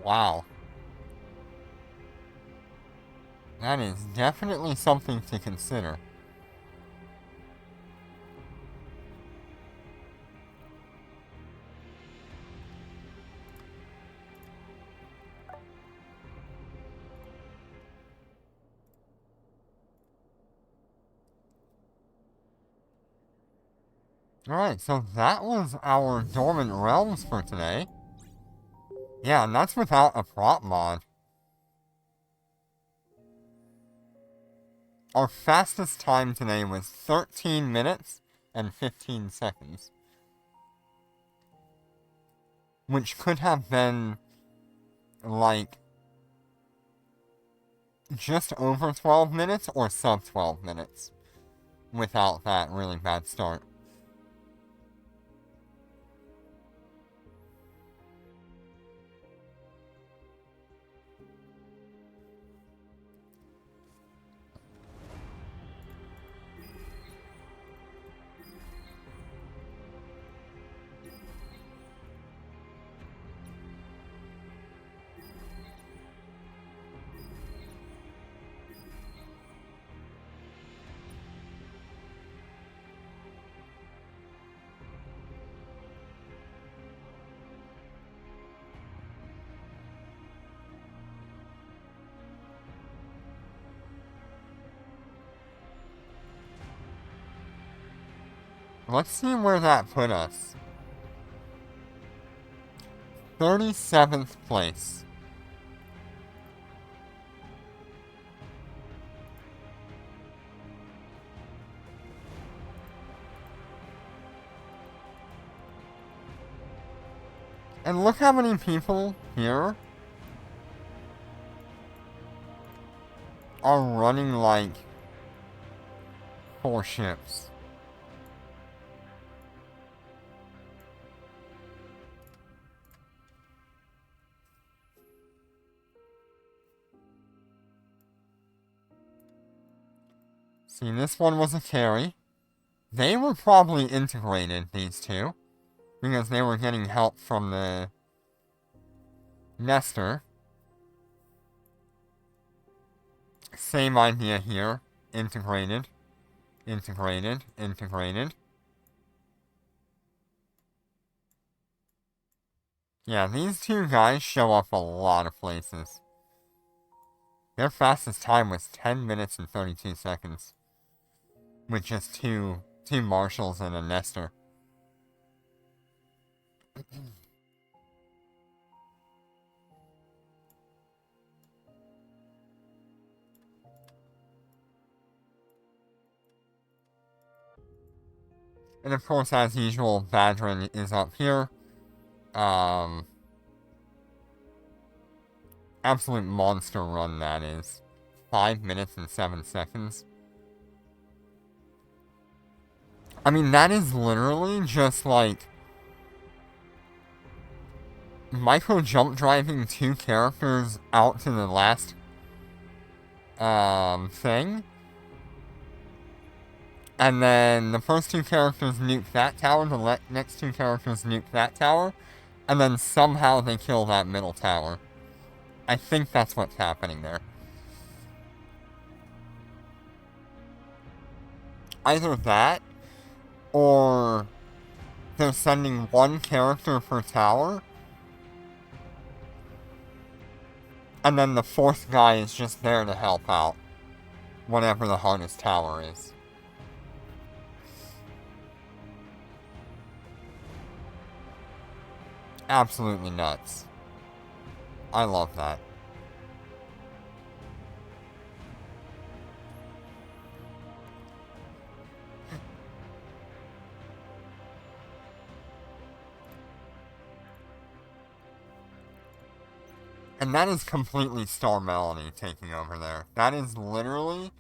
Wow. That is definitely something to consider. Alright, so that was our Dormant Realms for today. Yeah, and that's without a prop mod. Our fastest time today was 13 minutes and 15 seconds. Which could have been, like, just over 12 minutes or sub 12 minutes. Without that really bad start. Let's see where that put us. 37th place. And look how many people here are running like 4 ships. See, this one was a carry. They were probably integrated, these two, because they were getting help from the Nester. Same idea here. Integrated. Integrated. Integrated. Yeah, these two guys show up a lot of places. Their fastest time was 10 minutes and 32 seconds. With just two marshals and a Nester. And of course, as usual, Badrin is up here. Absolute monster run that is. 5 minutes and 7 seconds. I mean, that is literally just like micro jump driving 2 characters out to the last thing. And then the first 2 characters nuke that tower, the next 2 characters nuke that tower, and then somehow they kill that middle tower. I think that's what's happening there. Either that, or they're sending 1 character per tower, and then the 4th guy is just there to help out, whatever the hardest tower is. Absolutely nuts. I love that. And that is completely Star Melody taking over there. That is literally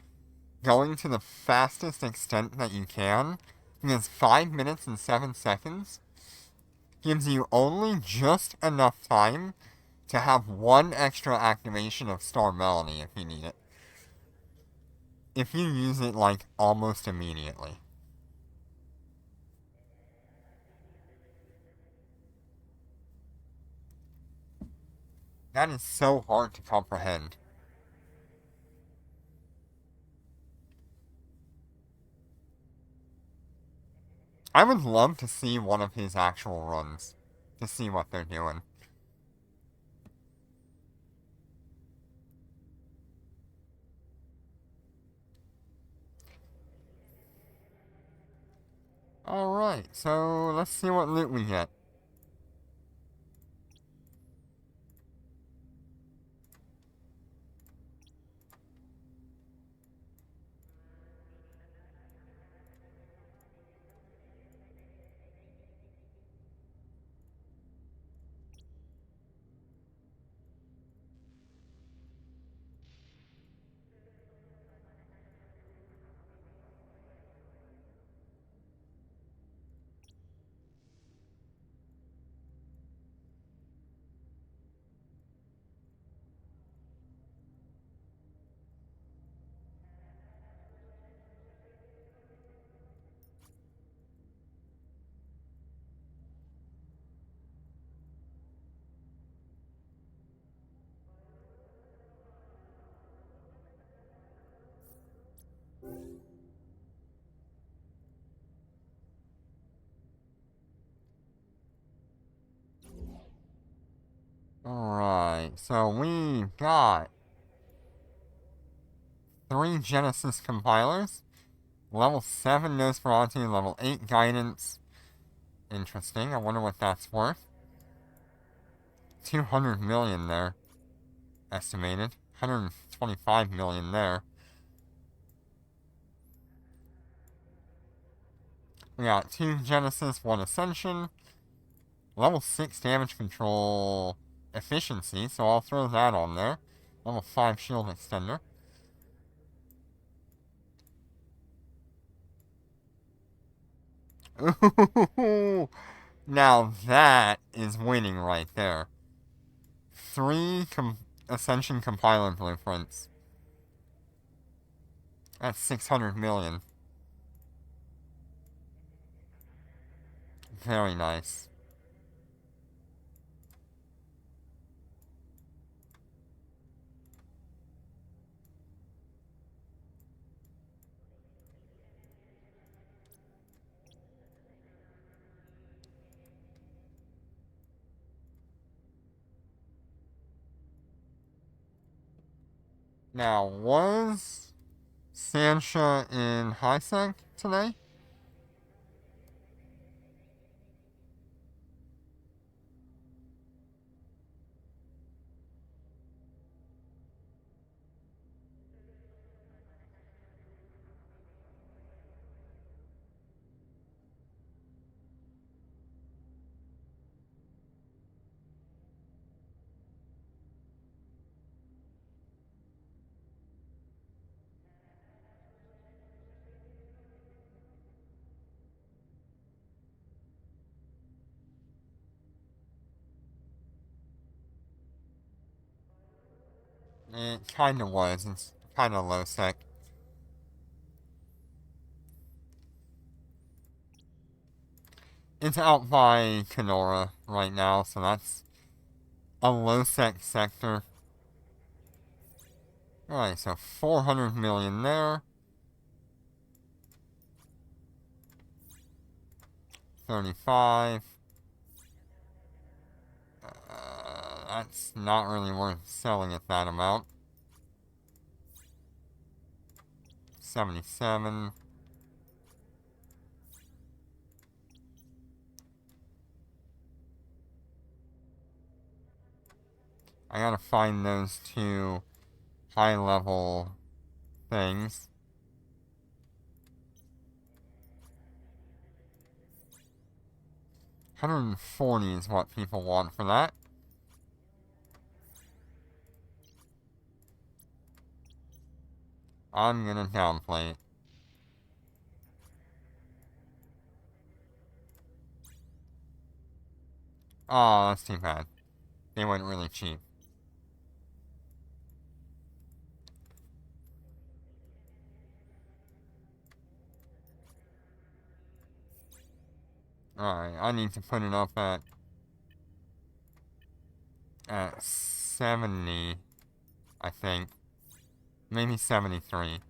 going to the fastest extent that you can, because 5 minutes and 7 seconds gives you only just enough time to have 1 extra activation of Star Melody if you need it. If you use it, like, almost immediately. That is so hard to comprehend. I would love to see one of his actual runs, to see what they're doing. Alright, so let's see what loot we get. Alright, so we got 3 Genesis compilers, level 7 Nosferatu, level 8 Guidance. Interesting, I wonder what that's worth. 200 million there, estimated. 125 million there. We got 2 Genesis, 1 Ascension, level 6 damage control efficiency, so I'll throw that on there. Level 5 shield extender. Ooh, now that is winning right there. 3 Ascension compiler blueprints. That's 600 million. Very nice. Now, was Sancha in high sec today? It kinda was. It's kinda low sec. It's out by Kenora right now, so that's a low sec sector. Alright, so 400 million there. 35. That's not really worth selling at that amount. 77. I gotta find those 2 high level things. 140 is what people want for that. I'm gonna downplay it. Oh, that's too bad. They went really cheap. Alright, I need to put it up at 70, I think. Maybe 73.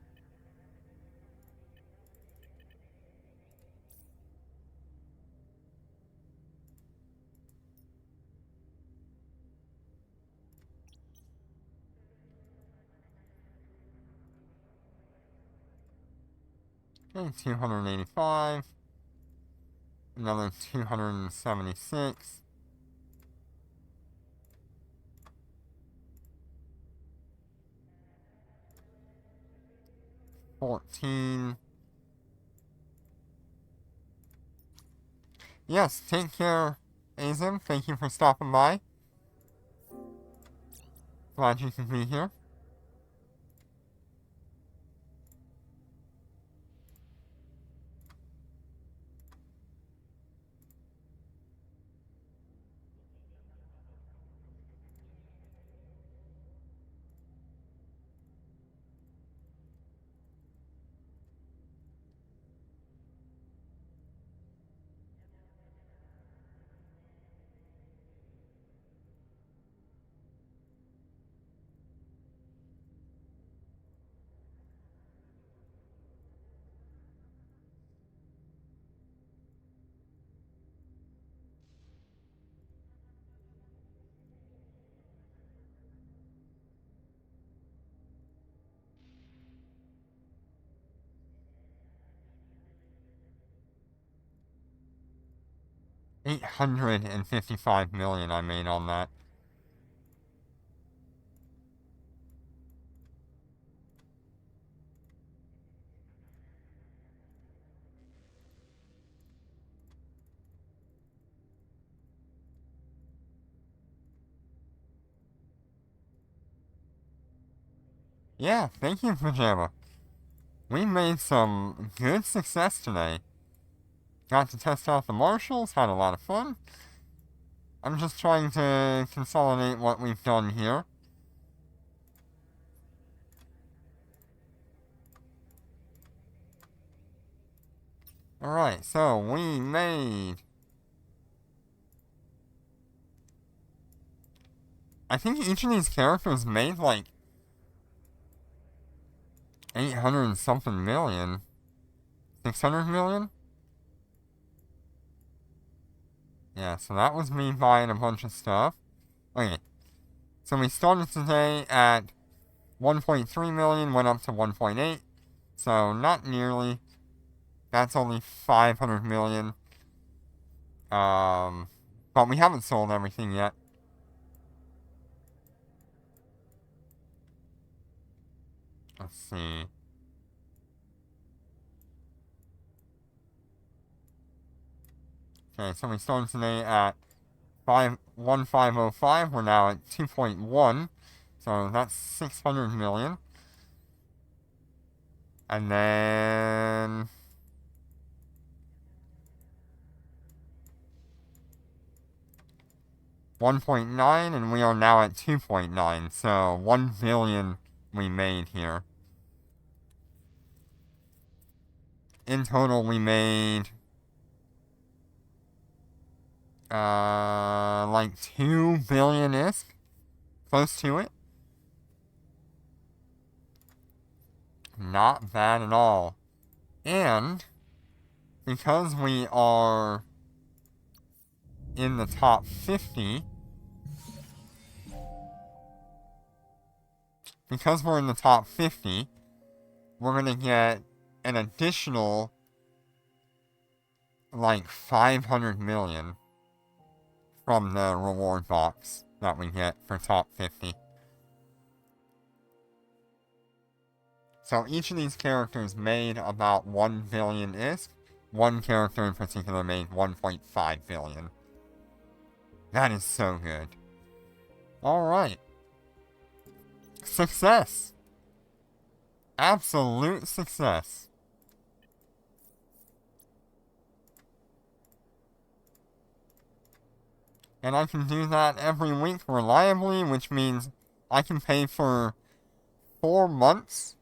Okay, 285. Another 276. 14. Yes, take care, Azim. Thank you for stopping by. Glad you could be here. $855 million I made on that. Yeah, thank you, Pajama. We made some good success today. Got to test out the Marshals, had a lot of fun. I'm just trying to consolidate what we've done here. Alright, so we made... I think each of these characters made like 800 and something million. 600 million? Yeah, so that was me buying a bunch of stuff. Okay, so we started today at 1.3 million, went up to 1.8. So not nearly. That's only 500 million. But we haven't sold everything yet. Let's see. Okay, so we started today at 1505. We're now at 2.1. So that's 600 million. And then 1.9, and we are now at 2.9. So 1 billion we made here. In total, we made like 2 billion-ish, close to it. Not bad at all. And because we are in the top 50, we're gonna get an additional like 500 million from the reward box that we get for top 50. So each of these characters made about 1 billion-ish. One character in particular made 1.5 billion. That is so good. Alright. Success! Absolute success. And I can do that every week reliably, which means I can pay for 4 months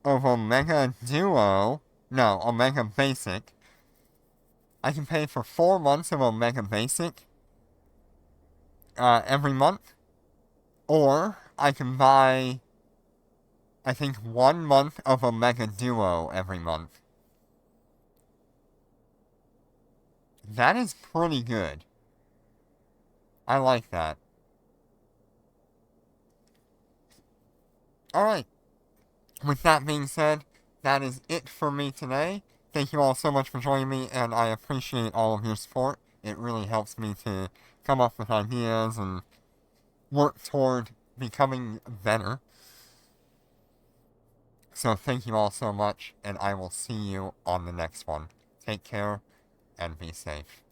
of Omega Duo. No, Omega Basic. I can pay for 4 months of Omega Basic every month. Or I can buy, I think, 1 month of Omega Duo every month. That is pretty good. I like that. Alright. With that being said, that is it for me today. thank you all so much for joining me, and I appreciate all of your support. It really helps me to come up with ideas and work toward becoming better. So thank you all so much, and I will see you on the next one. Take care, and be safe.